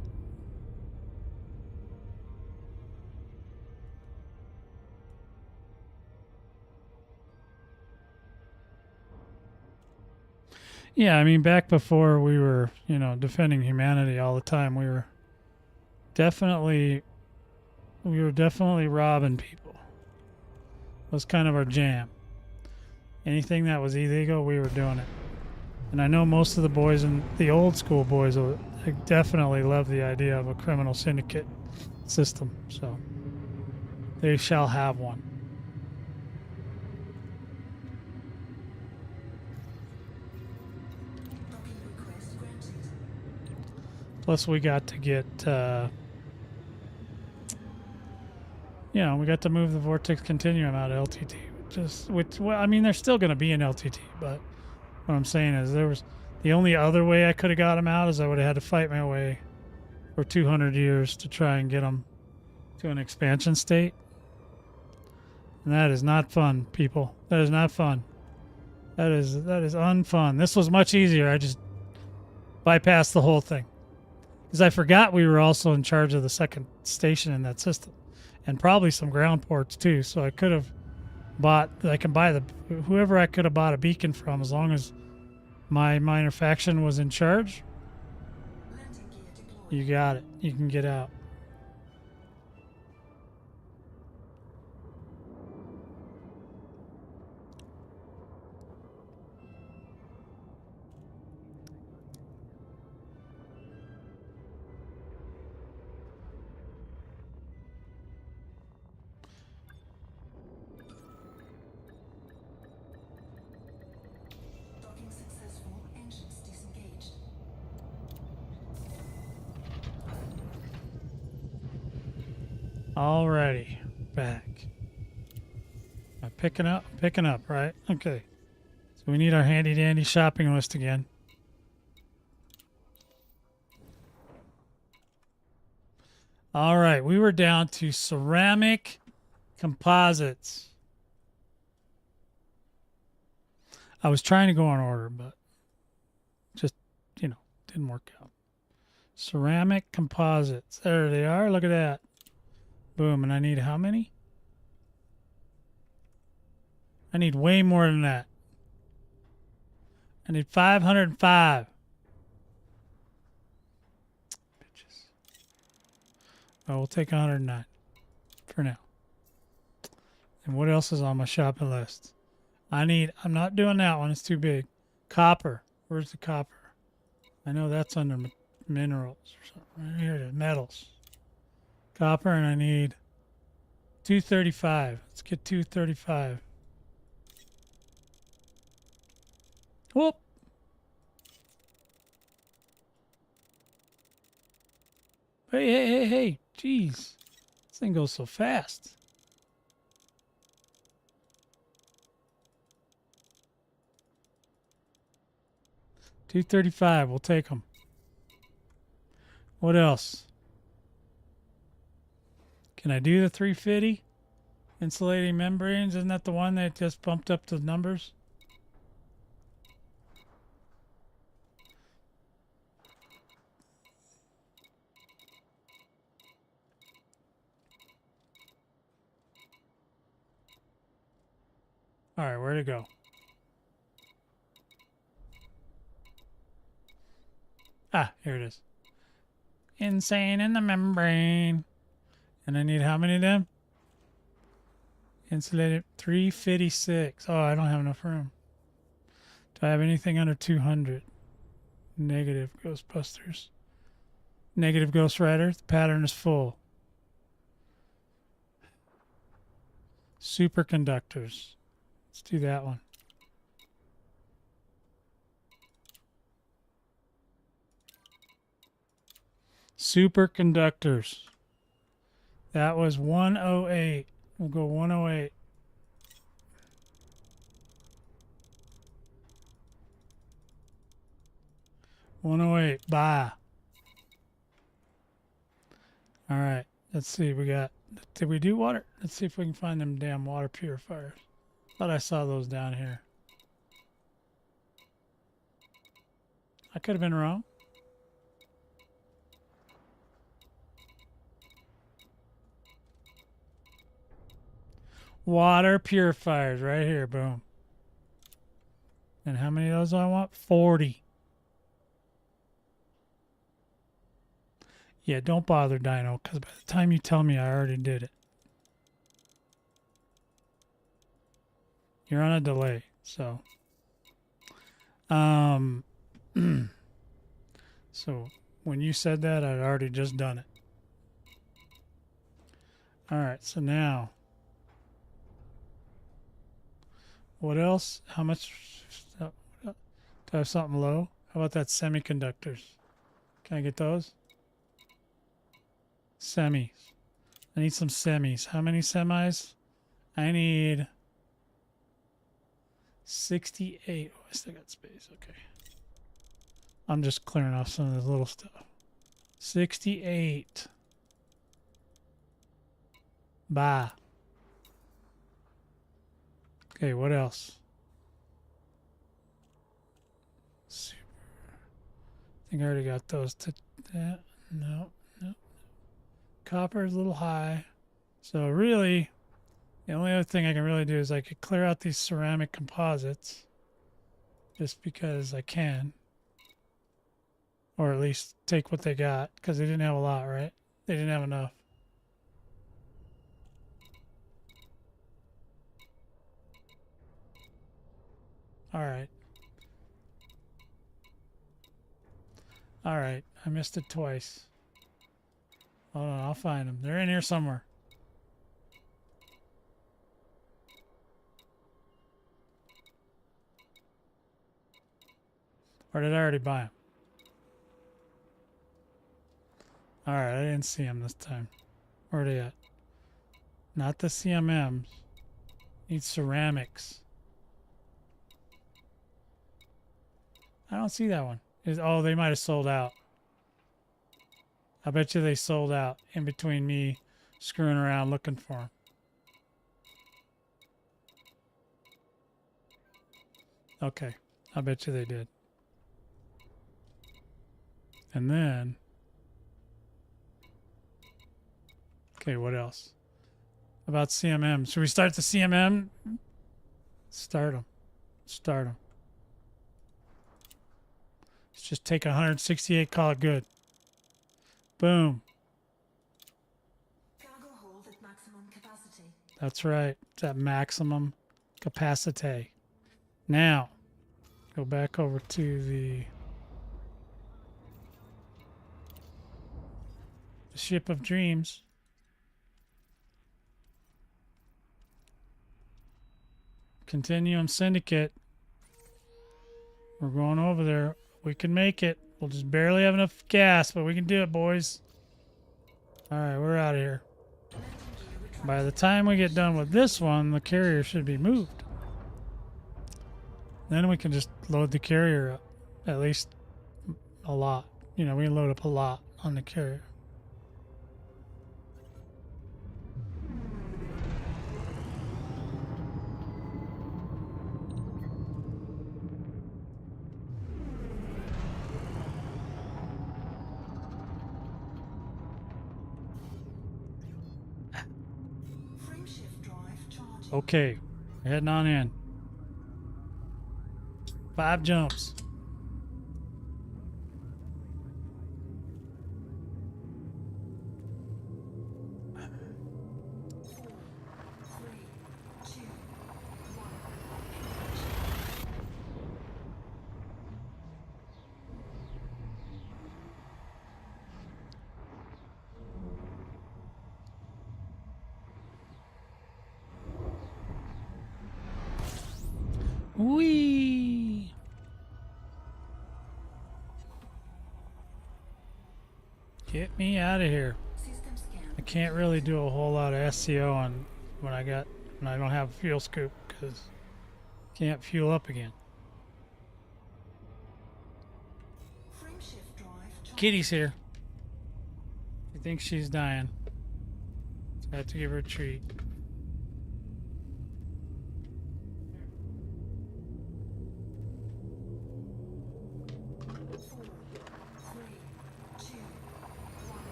Yeah, I mean, back before we were, defending humanity all the time, definitely we were definitely robbing people. It was kind of our jam. Anything that was illegal, we were doing it. And I know most of the boys and the old school boys definitely love the idea of a criminal syndicate system. So they shall have one. Docking request granted. Plus, we got to get, we got to move the Vortex Continuum out of LTT. I mean, they're still going to be in LTT, but what I'm saying is the only other way I could have got them out is I would have had to fight my way for 200 years to try and get them to an expansion state. And that is not fun, people. That is not fun. That is unfun. This was much easier. I just bypassed the whole thing. Because I forgot we were also in charge of the second station in that system. And probably some ground ports too. So I could have whoever I could have bought a beacon from, as long as my minor faction was in charge. Landing gear deployed. You got it. You can get out. Docking successful. Engines disengaged. Alrighty, back. Am I picking up, right? Okay. So we need our handy dandy shopping list again. All right, we were down to ceramic composites. I was trying to go in order, but just, didn't work out. Ceramic composites. There they are. Look at that. Boom. And I need how many? I need way more than that. I need 505. Bitches. Oh, we'll take 109 for now. And what else is on my shopping list? I'm not doing that one. It's too big. Copper. Where's the copper? I know that's under minerals or something. Right here it is. Metals. Copper, and I need 235. Let's get 235. Whoop. Hey. Jeez. This thing goes so fast. $235. We'll take them. What else? Can I do the 350? Insulating membranes? Isn't that the one that just bumped up the numbers? All right, where'd it go? Ah, here it is. Insane in the membrane. And I need how many of them? Insulated 356. Oh, I don't have enough room. Do I have anything under 200? Negative Ghostbusters. Negative Ghost Rider. The pattern is full. Superconductors. Let's do that one. Superconductors. That was 108. We'll go 108. Buy. All right. Let's see. Did we do water? Let's see if we can find them damn water purifiers. Thought I saw those down here. I could have been wrong. Water purifiers right here. Boom. And how many of those do I want? 40. Yeah, don't bother, Dino, because by the time you tell me, I already did it. You're on a delay, so. So when you said that, I'd already just done it. All right, so now. What else? How much? Do I have something low? How about that semiconductors? Can I get those? Semis. I need some semis. How many semis? I need 68. Oh, I still got space. Okay. I'm just clearing off some of this little stuff. 68. Bye. Okay, what else? Super. I think I already got those. No. Copper is a little high. So really, the only other thing I can really do is I could clear out these ceramic composites. Just because I can. Or at least take what they got. Because they didn't have a lot, right? They didn't have enough. Alright. Alright. I missed it twice. Hold on, I'll find them. They're in here somewhere. Or did I already buy them? Alright, I didn't see them this time. Where are they at? Not the CMMs. Need ceramics. I don't see that one. Oh, they might have sold out. I bet you they sold out in between me screwing around looking for them. Okay, I bet you they did. And then, okay, what else? About CMM. Should we start the CMM? Start them. Start them. Let's just take 168, call it good. Boom. Cargo hold at maximum capacity. That's right. It's at maximum capacity. Now, go back over to the Ship of Dreams. Continuum Syndicate. We're going over there. We can make it. We'll just barely have enough gas, but we can do it, boys. All right, we're out of here. By the time we get done with this one, the carrier should be moved. Then we can just load the carrier up. At least a lot. You know, we can load up a lot on the carrier. Frameshift drive charging. Okay, we're heading on in. 5 jumps. Whee! Get me out of here. System scan. I can't really do a whole lot of SEO on when I don't have a fuel scoop because can't fuel up again. Frameshift drive charging. Kitty's here. She thinks she's dying. So I have to give her a treat.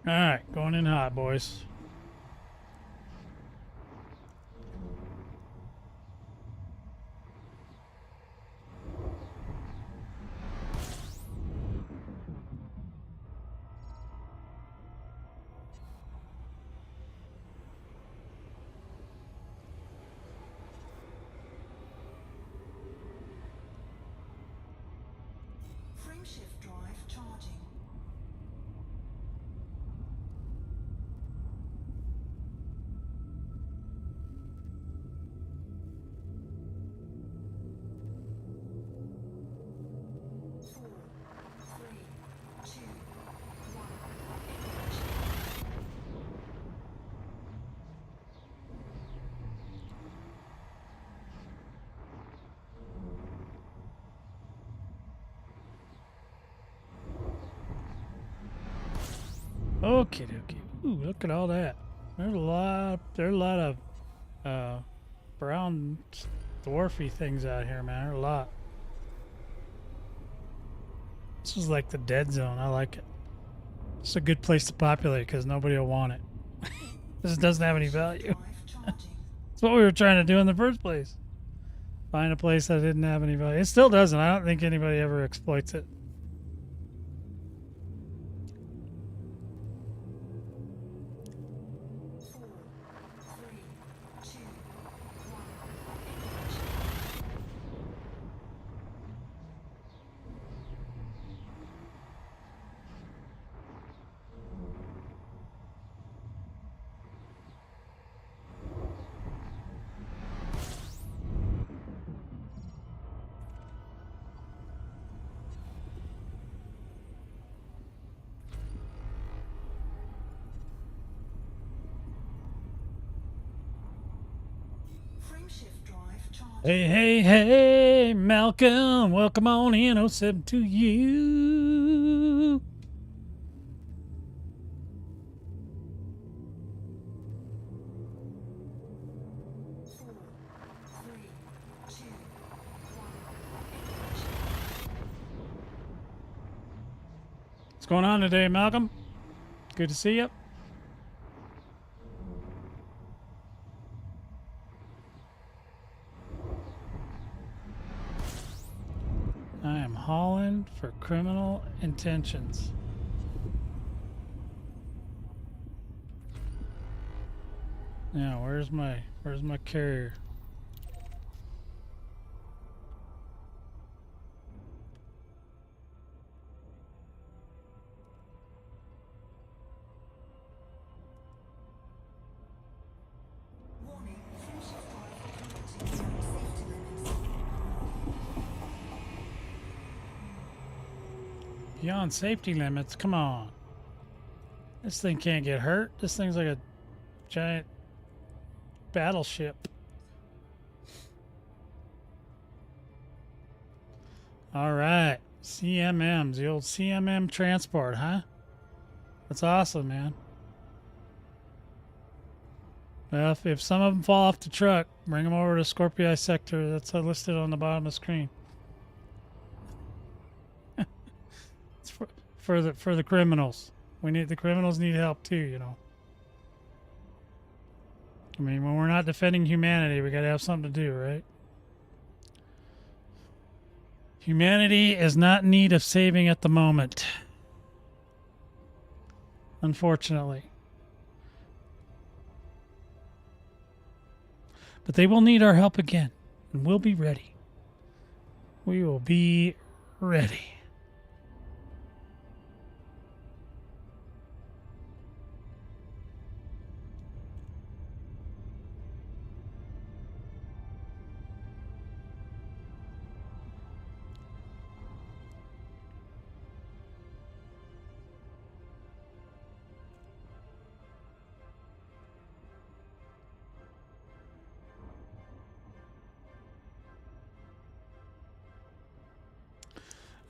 All right, going in hot, boys. Frameshift drive charging. Okay, okay. Ooh, look at all that. There's a lot of brown dwarfy things out here, man. There's a lot. This is like the dead zone. I like it. It's a good place to populate because nobody will want it. This doesn't have any value. Drive charging. That's what we were trying to do in the first place. Find a place that didn't have any value. It still doesn't. I don't think anybody ever exploits it. Frameshift drive charging. Hey, hey, hey, Malcolm, welcome on in. Oh 07 to you. Four, three, two, one. What's going on today, Malcolm? Good to see you. I am hauling for criminal intentions. Now, where's my carrier? Warning, frameshift drive operating beyond safety limits. Beyond safety limits. Come on. This thing can't get hurt. This thing's like a giant battleship. All right. CMMs, the old CMM transport, huh? That's awesome, man. Well, if some of them fall off the truck, bring them over to Scorpii sector. That's listed on the bottom of the screen. It's for the criminals. The criminals need help too, you know. I mean, when we're not defending humanity, we got to have something to do, right? Humanity is not in need of saving at the moment. Unfortunately. But they will need our help again, and we'll be ready. We will be ready.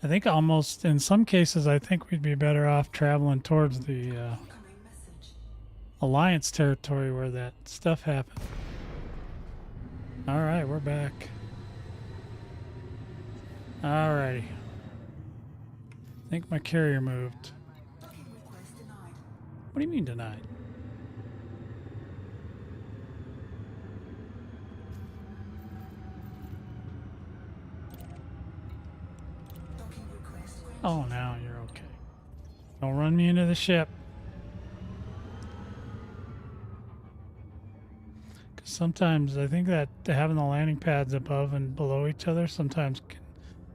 I think almost in some cases, I think we'd be better off traveling towards the Incoming message. Alliance territory where that stuff happened. All right, we're back. All righty. I think my carrier moved. Docking request denied. What do you mean denied? Docking request granted. Oh, now you're okay. Don't run me into the ship. Because sometimes I think that having the landing pads above and below each other sometimes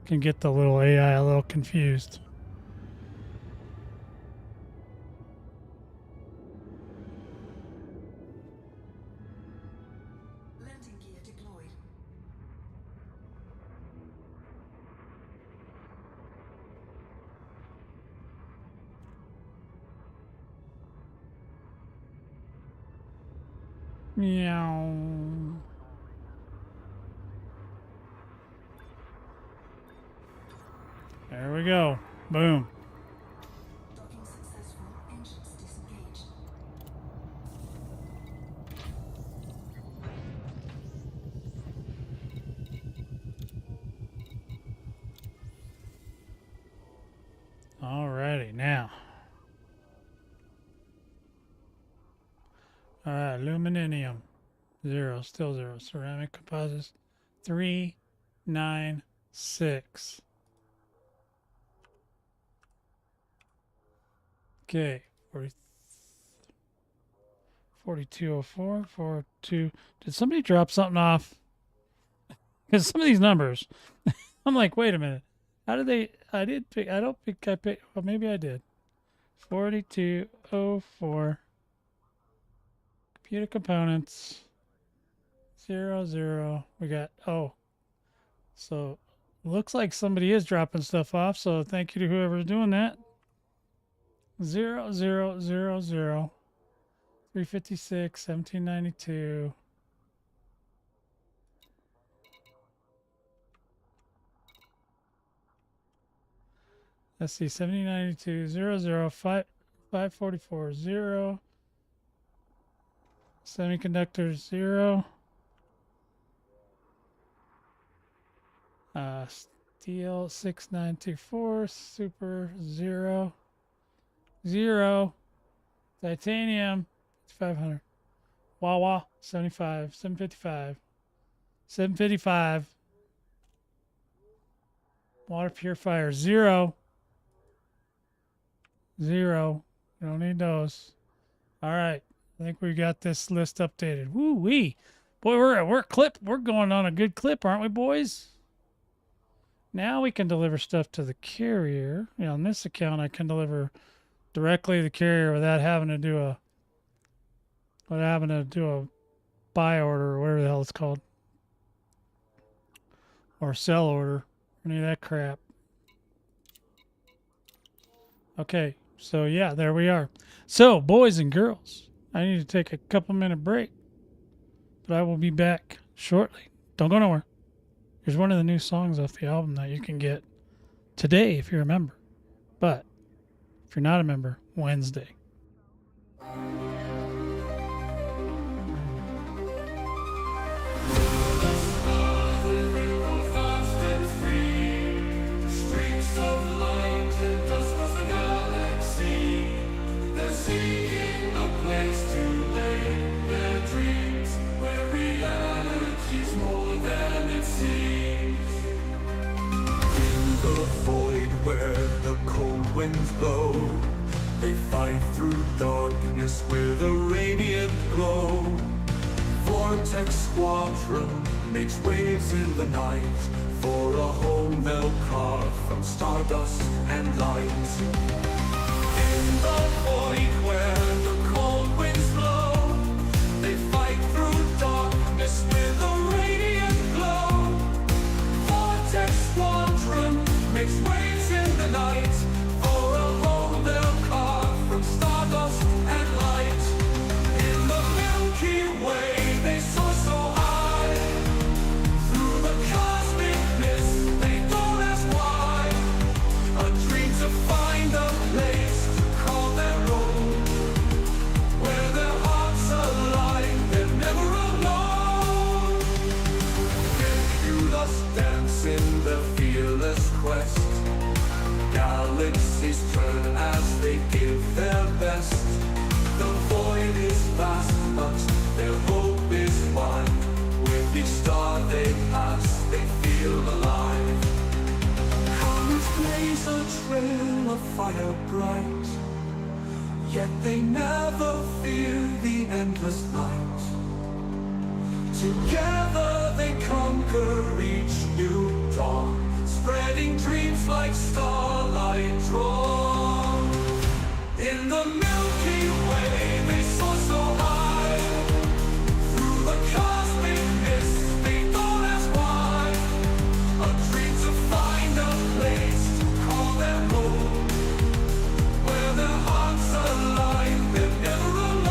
can get the little AI a little confused. Landing gear deployed. Meow. There we go. Boom. Docking successful. Engines disengaged. Alrighty, now. Alright, aluminum. 0, still 0. Ceramic composites. 396. Okay, 4204, 42. Did somebody drop something off? Because some of these numbers, I'm like, wait a minute. How did they? I did pick. I don't think I picked. Well, maybe I did. 4204. Computer components. 00. We got. Oh. So, looks like somebody is dropping stuff off. So, thank you to whoever's doing that. 0000 356 1792 Let's see, 7092 00 544 0. Semiconductors 0. Steel 6924. Super 0. 0. Titanium 500. Wawa 75. 755. 755. Water purifier 0. 0. We don't need those. All right. I think we got this list updated. Woo wee. Boy, we're going on a good clip, aren't we, boys? Now we can deliver stuff to the carrier. On this account I can deliver directly to the carrier without having to do a buy order or whatever the hell it's called. Or sell order. Any of that crap. Okay, so yeah, there we are. So, boys and girls, I need to take a couple-minute break, but I will be back shortly. Don't go nowhere. Here's one of the new songs off the album that you can get today if you're a member. But if you're not a member, Wednesday. Winds blow, they fight through darkness with a radiant glow. Vortex squadron makes waves in the night for a home they'll carve from stardust and light. In the void where the cold winds blow, they fight through darkness with a radiant glow. Vortex squadron makes waves in the night. Stardust and light. In the Milky Way they soar so high. Through the cosmic mist they don't ask why. A dream to find a place to call their own, where their hearts align, they're never alone. Nebulous dance in their fearless quest. Galaxies turn as they give their best. The void is vast, but their hope is one. With each star they pass, they feel alive. Colors blaze a trail of fire bright, yet they never fear the endless night. Together they conquer each new dawn, spreading dreams like starlight drawn. In the Milky Way they soar so high. Through the cosmic mist they don't ask why. A dream to find a place to call their home, where their hearts align, they're never alone.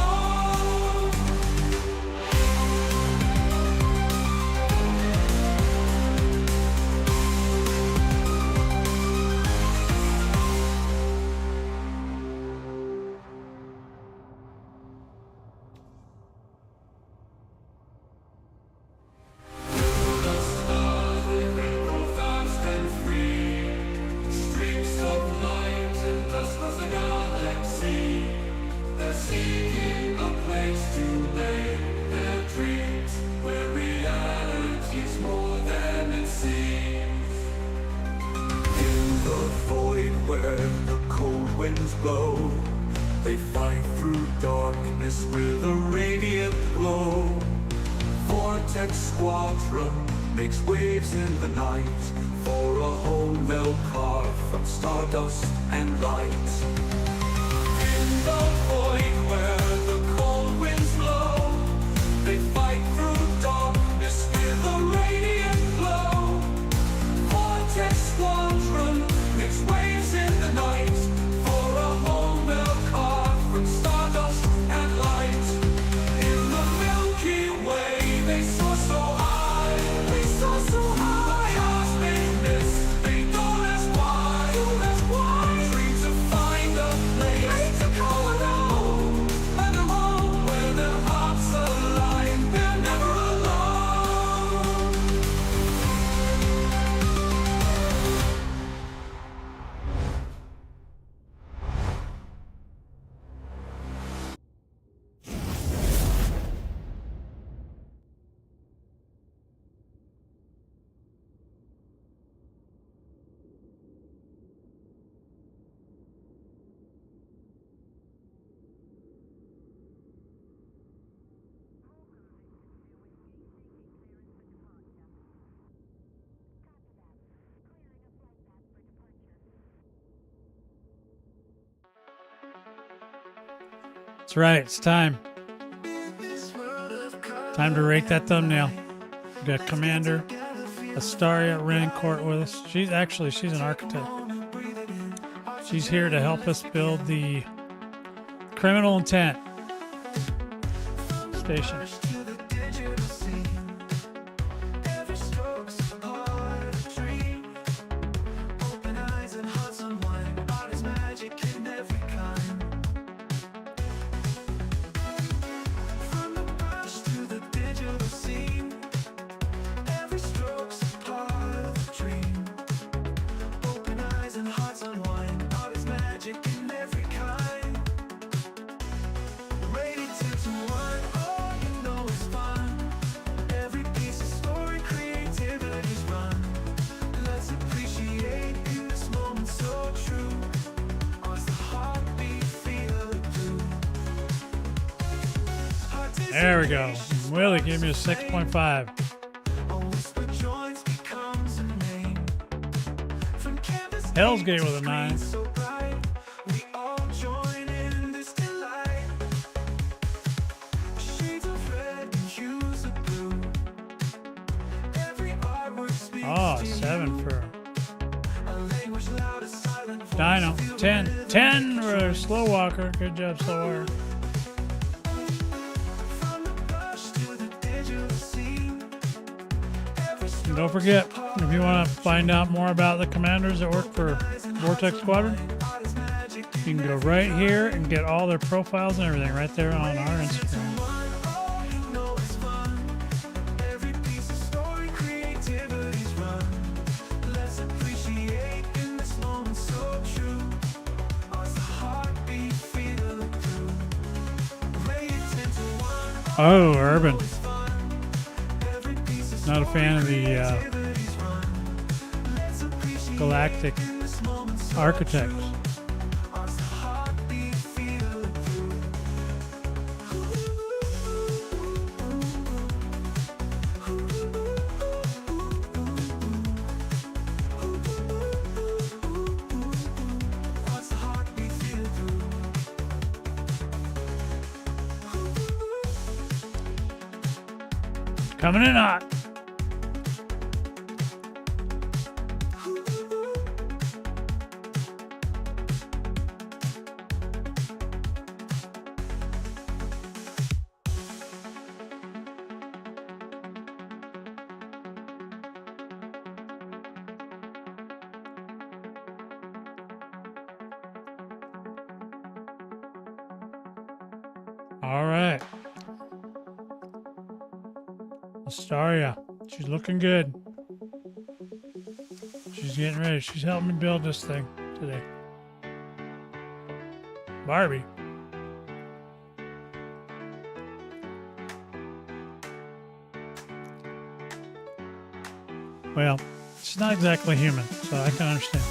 Blow. They fight through darkness with a radiant glow. Vortex squadron makes waves in the night for a home they'll carve from stardust and light. In the void where the cold winds blow, they fight through darkness with a radiant glow. Vortex squadron makes waves in the night. Why? That's right, it's time. Time to rate that thumbnail. We got Commander Astaria Rancort with us. She's an architect. She's here to help us build the criminal intent station. There we go. Willie gave me a 6.5. Hell's Gate with a 9. Oh, 7 for Dino. 10. 10 for Slow Walker. Good job, Slow Walker. And don't forget, if you want to find out more about the commanders that work for Vortex Squadron, you can go right here and get all their profiles and everything right there on our Instagram. Oh, Urban. Not a fan of the Galactic Architects. Coming in hot. All right. Astaria. She's looking good. She's getting ready. She's helping me build this thing today. Barbie. Well, she's not exactly human, so I can understand.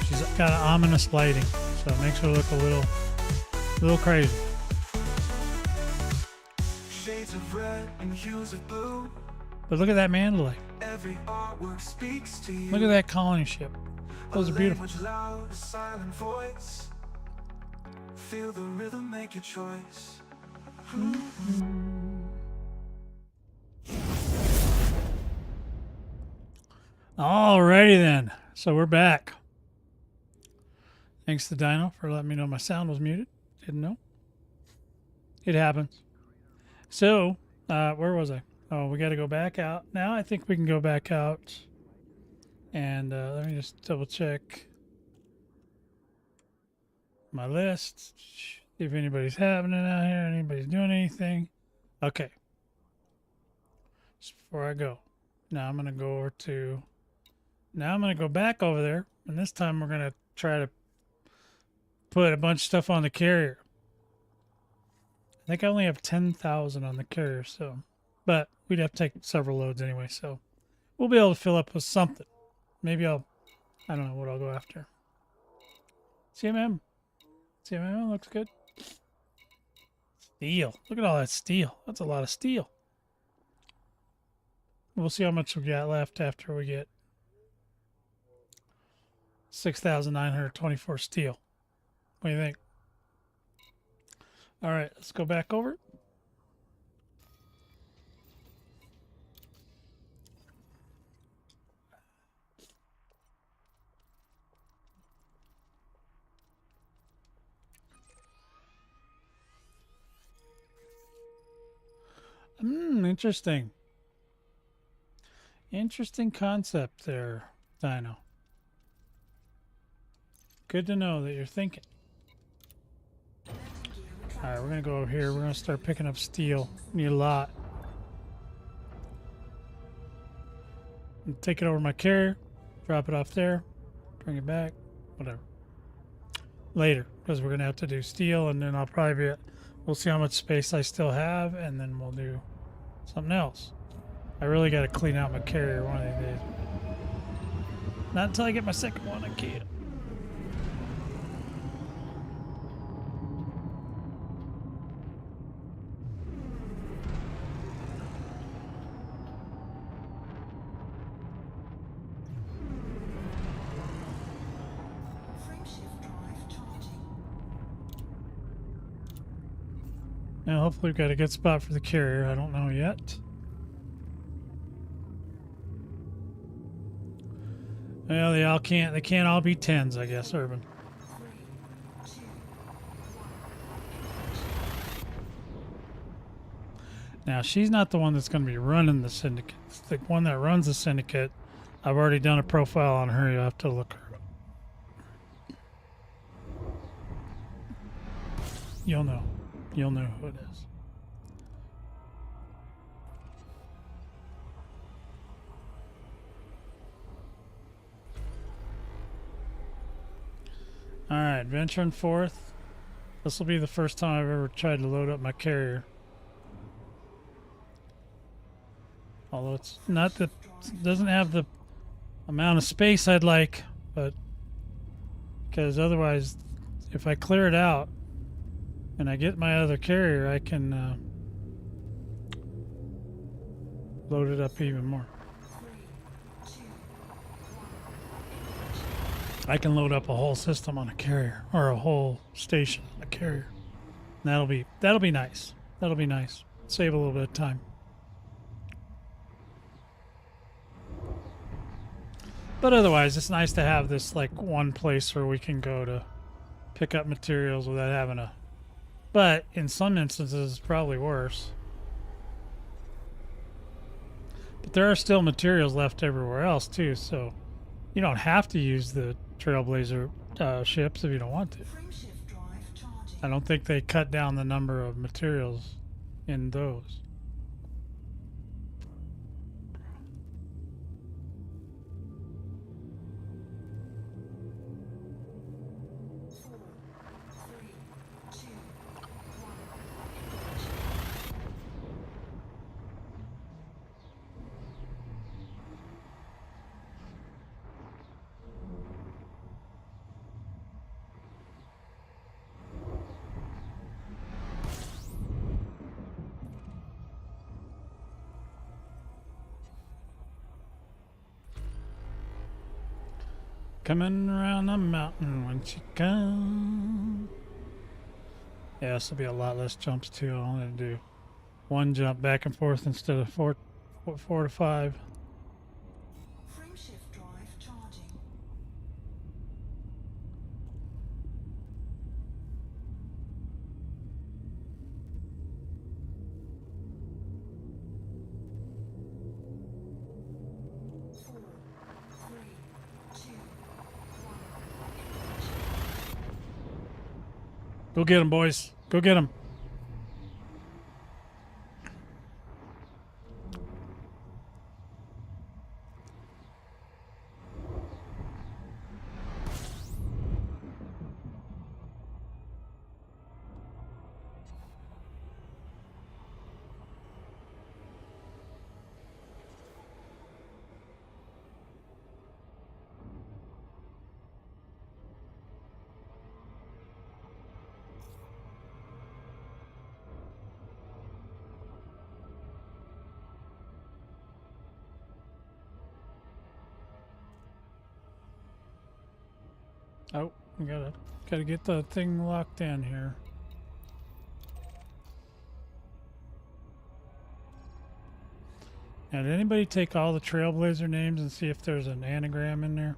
She's got an ominous lighting, so it makes her look a little crazy. Shades of red and hues of blue. But look at that Mandalay. Every artwork speaks to you. Look at that colony ship. Those are beautiful. Loud, a silent voice. Feel the rhythm, make your choice. Alrighty then. So we're back. Thanks to Dino for letting me know my sound was muted. Didn't know. It happens. So, where was I? Oh, we got to go back out. Now I think we can go back out. And let me just double check my list. See if anybody's happening out here. Anybody's doing anything. Okay. Just before I go. Now I'm going to go over to... Now I'm going to go back over there. And this time we're going to try to put a bunch of stuff on the carrier. I think I only have 10,000 on the carrier, so... But we'd have to take several loads anyway, so... We'll be able to fill up with something. Maybe I don't know what I'll go after. CMM. CMM looks good. Steel. Look at all that steel. That's a lot of steel. We'll see how much we got left after we get 6,924 steel. What do you think? All right, let's go back over. Interesting. Interesting concept there, Dino. Good to know that you're thinking. Alright, we're going to go over here. We're going to start picking up steel. Need a lot. Take it over my carrier. Drop it off there. Bring it back. Whatever. Later, because we're going to have to do steel, and then I'll probably be... We'll see how much space I still have, and then we'll do something else. I really got to clean out my carrier one of these days. Not until I get my second one, I can't. Frameshift drive charging. Now, hopefully we've got a good spot for the carrier. I don't know yet. Well, they can't all be 10s, I guess, Urban. 3, 2, 1. Now, she's not the one that's going to be running the syndicate. It's the one that runs the syndicate. I've already done a profile on her. You'll have to look her up. You'll know. You'll know who it is. Alright, venturing forth. This will be the first time I've ever tried to load up my carrier. Although it's not the... It doesn't have the amount of space I'd like, but... Because otherwise, if I clear it out, and I get my other carrier, I can load it up even more. 3, 2, 1. I can load up a whole system on a carrier, or a whole station on a carrier. And that'll be nice. That'll be nice. Save a little bit of time. But otherwise, it's nice to have this like one place where we can go to pick up materials without having to. But in some instances, it's probably worse. But there are still materials left everywhere else too, so you don't have to use the Trailblazer ships if you don't want to. Frameshift drive charging. I don't think they cut down the number of materials in those. Four, three, two, one. Coming around the mountain when she comes. Yeah, this will be a lot less jumps too. I'll only do one jump back and forth instead of four to five. Frameshift drive charging. Four, three, two, one. Go get him, boys. Go get him. Oh, we gotta get the thing locked in here. Now, did anybody take all the Trailblazer names and see if there's an anagram in there?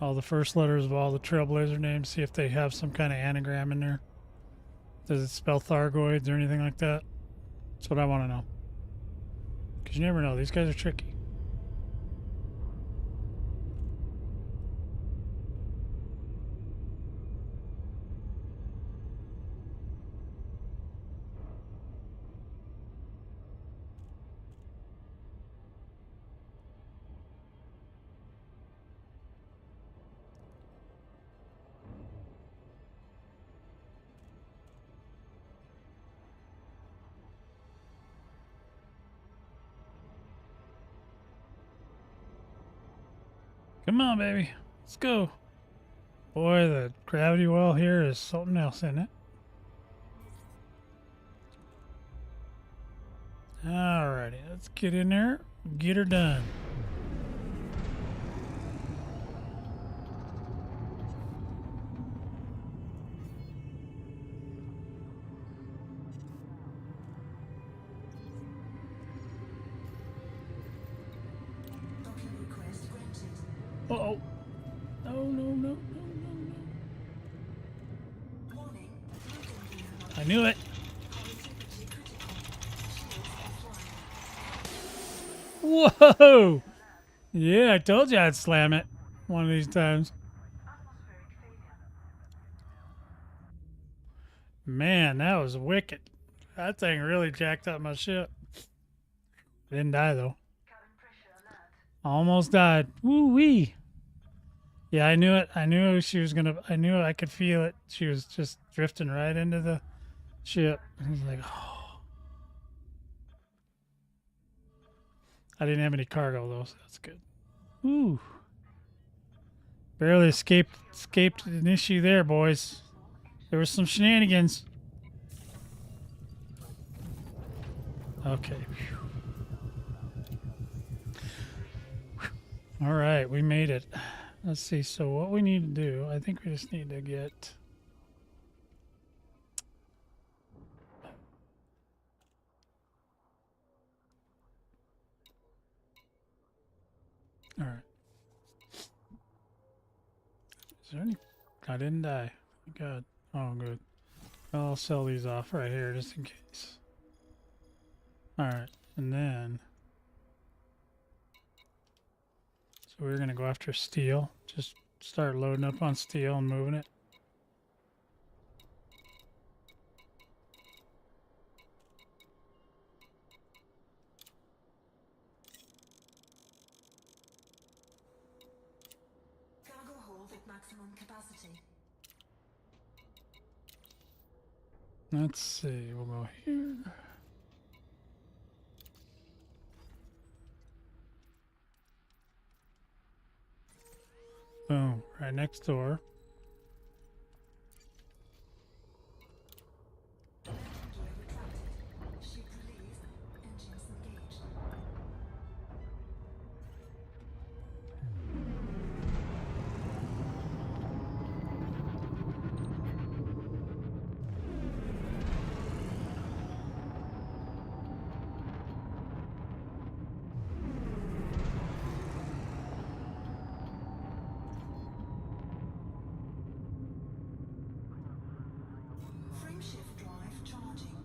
All the first letters of all the Trailblazer names, see if they have some kind of anagram in there. Does it spell Thargoids or anything like that? That's what I want to know. Because you never know. These guys are tricky. Come on, baby. Let's go. Boy, the gravity well here is something else, isn't it? Alrighty, let's get in there and get her done. Docking request granted. Uh-oh. No, no, no, no, no, Warning. no. I knew it. Positivity critical. Shields offline. Whoa! Yeah, I told you I'd slam it one of these times. Man, that was wicked. That thing really jacked up my ship. Didn't die, though. Almost died. Woo-wee. Yeah, I knew it. I knew she was gonna... I knew I could feel it. She was just drifting right into the ship. I was like, oh. I didn't have any cargo, though, so that's good. Ooh. Barely escaped an issue there, boys. There was some shenanigans. Okay. All right, we made it. Let's see. So what we need to do, I think we just need to get... All right. Is there any... I didn't die. Thank God. Oh, good. Well, I'll sell these off right here just in case. All right. And then... So we're going to go after steel. Just start loading up on steel and moving it. Cargo hold at maximum capacity. Let's see. We'll go here. Boom. Right next door. Gear retracted. Ship released. Engines engaged. Frameshift drive charging.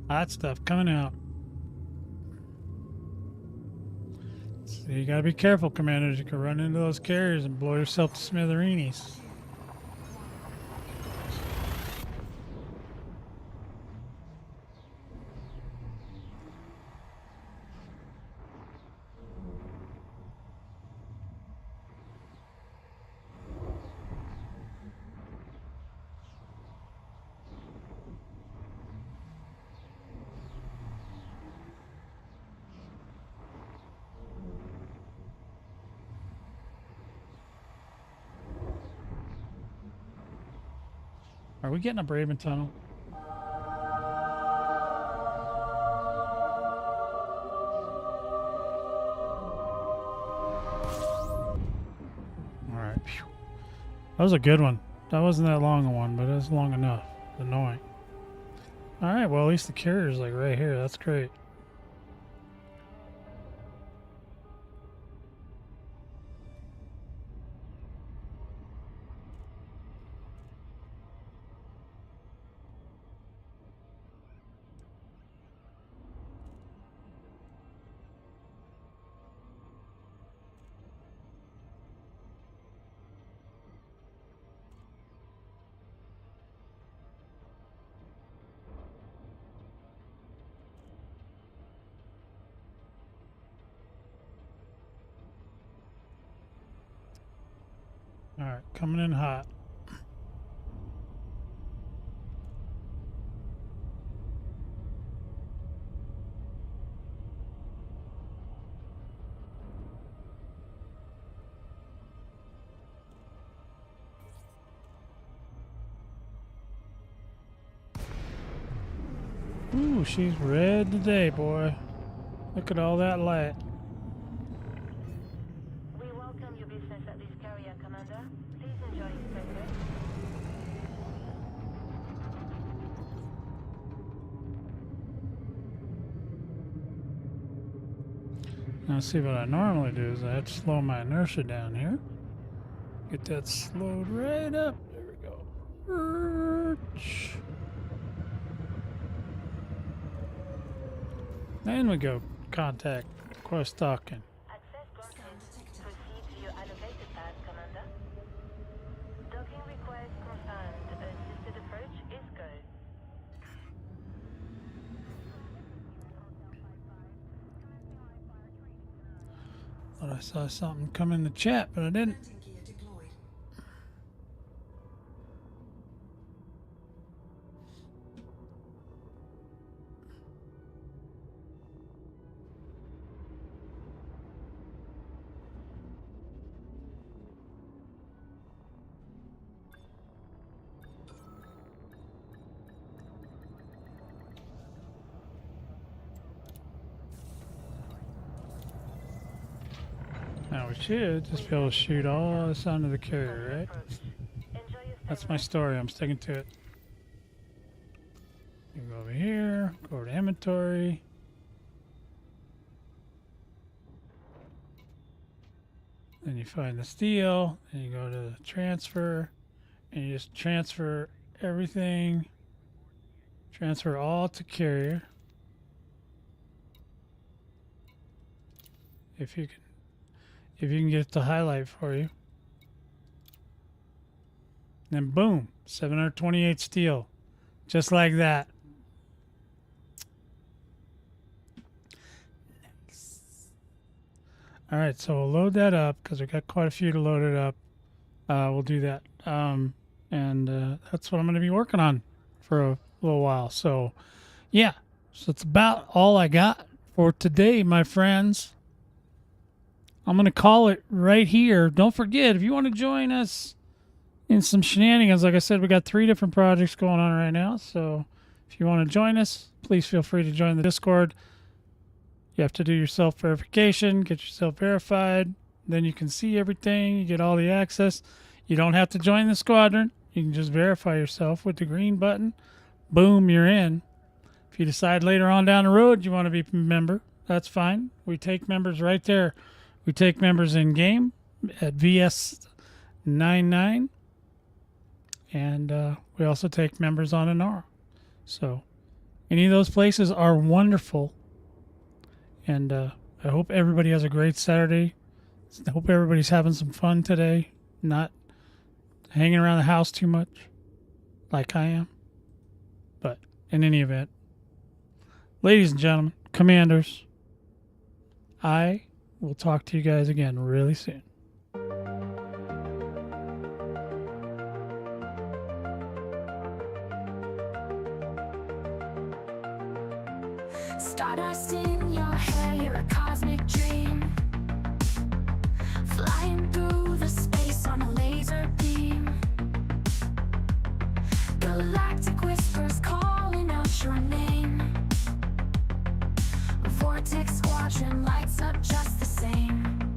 Hot stuff coming out. So you gotta be careful, commanders. You can run into those carriers and blow yourself to smithereens. Are we getting a Braven tunnel? That was a good one. That wasn't that long a one, but it was long enough. Annoying. Alright, well at least the carrier's like right here. That's great. Alright, coming in hot. Ooh, she's red today, boy. Look at all that light. We welcome your business at this carrier, Commander. Please enjoy your stay. Now see what I normally do is I have to slow my inertia down here. Get that slowed right up. There we go. Then we go contact quest talking. Access granted. Proceed to your allocated path, Commander. Docking request confirmed. Assisted approach is go. Thought I saw something come in the chat, but I didn't. Landing gear deployed. Now we should just be able to shoot all this onto the carrier, right? Enjoy your stay. That's my story. I'm sticking to it. You go over here, go over to inventory. Then you find the steel, and you go to the transfer, and you just transfer everything. Transfer all to carrier. If you can get it to highlight for you. Then boom, 728 steel. Just like that. Nice. All right, so we'll load that up because we got quite a few to load it up. We'll do that. And that's what I'm going to be working on for a little while. So, yeah. So it's about all I got for today, my friends. I'm going to call it right here. Don't forget, if you want to join us in some shenanigans, like I said, we got 3 different projects going on right now. So if you want to join us, please feel free to join the Discord. You have to do your self-verification, get yourself verified. Then you can see everything. You get all the access. You don't have to join the squadron. You can just verify yourself with the green button. Boom, you're in. If you decide later on down the road you want to be a member, that's fine. We take members right there. We take members in game at VS99, and we also take members on Anarchy. So any of those places are wonderful, and I hope everybody has a great Saturday. I hope everybody's having some fun today, not hanging around the house too much like I am. But in any event, ladies and gentlemen, commanders, we'll talk to you guys again really soon. Stardust in your hair, you're a cosmic dream. Flying through the space on a laser beam. Galactic whispers calling out your name. A vortex squadron lights up just the same.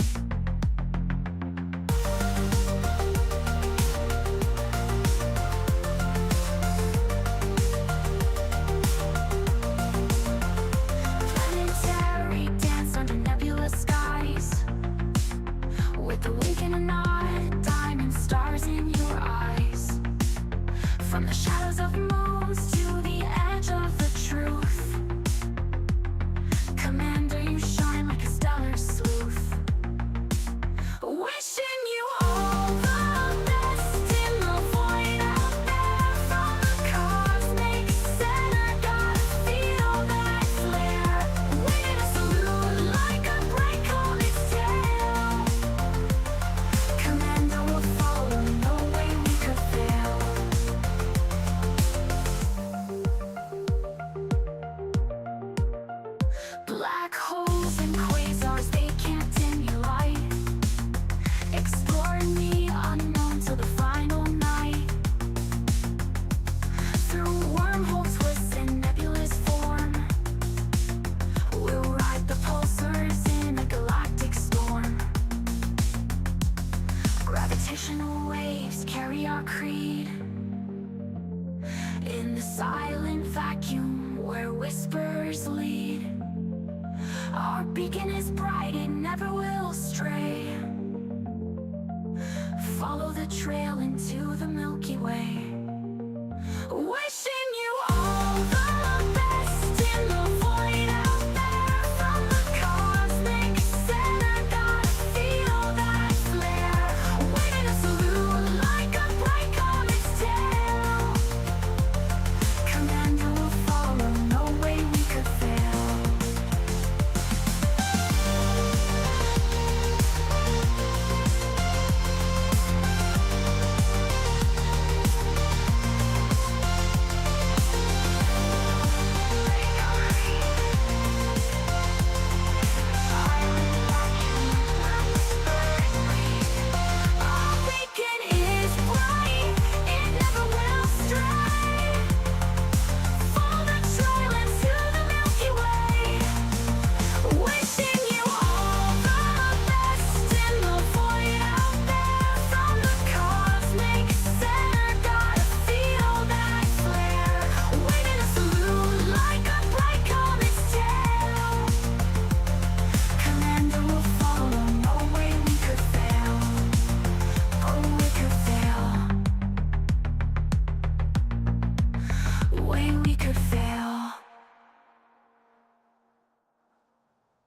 From the shadows of moons to the edge of the truth. Commander, you shine like a stellar sleuth. Wishing you all the best in the void out there. From the cosmic center, gotta feel that flare. Waiting a salute like a bright comet's tail. Commander will follow, no way we could fail. Black holes and quasars, they can't dim your light. Exploring the unknown till the final night. Through wormholes, twists and nebulous form, we'll ride the pulsars in a galactic storm. Gravitational waves carry our creed in the silent vacuum where whispers lead. Our beacon is bright, it never will stray. Follow the trail into the Milky Way. Wishing you all the best in the void out there. From the cosmic center, gotta feel that flare. Waiting a salute like a bright comet's tail. Commander will follow, no way we could fail. Way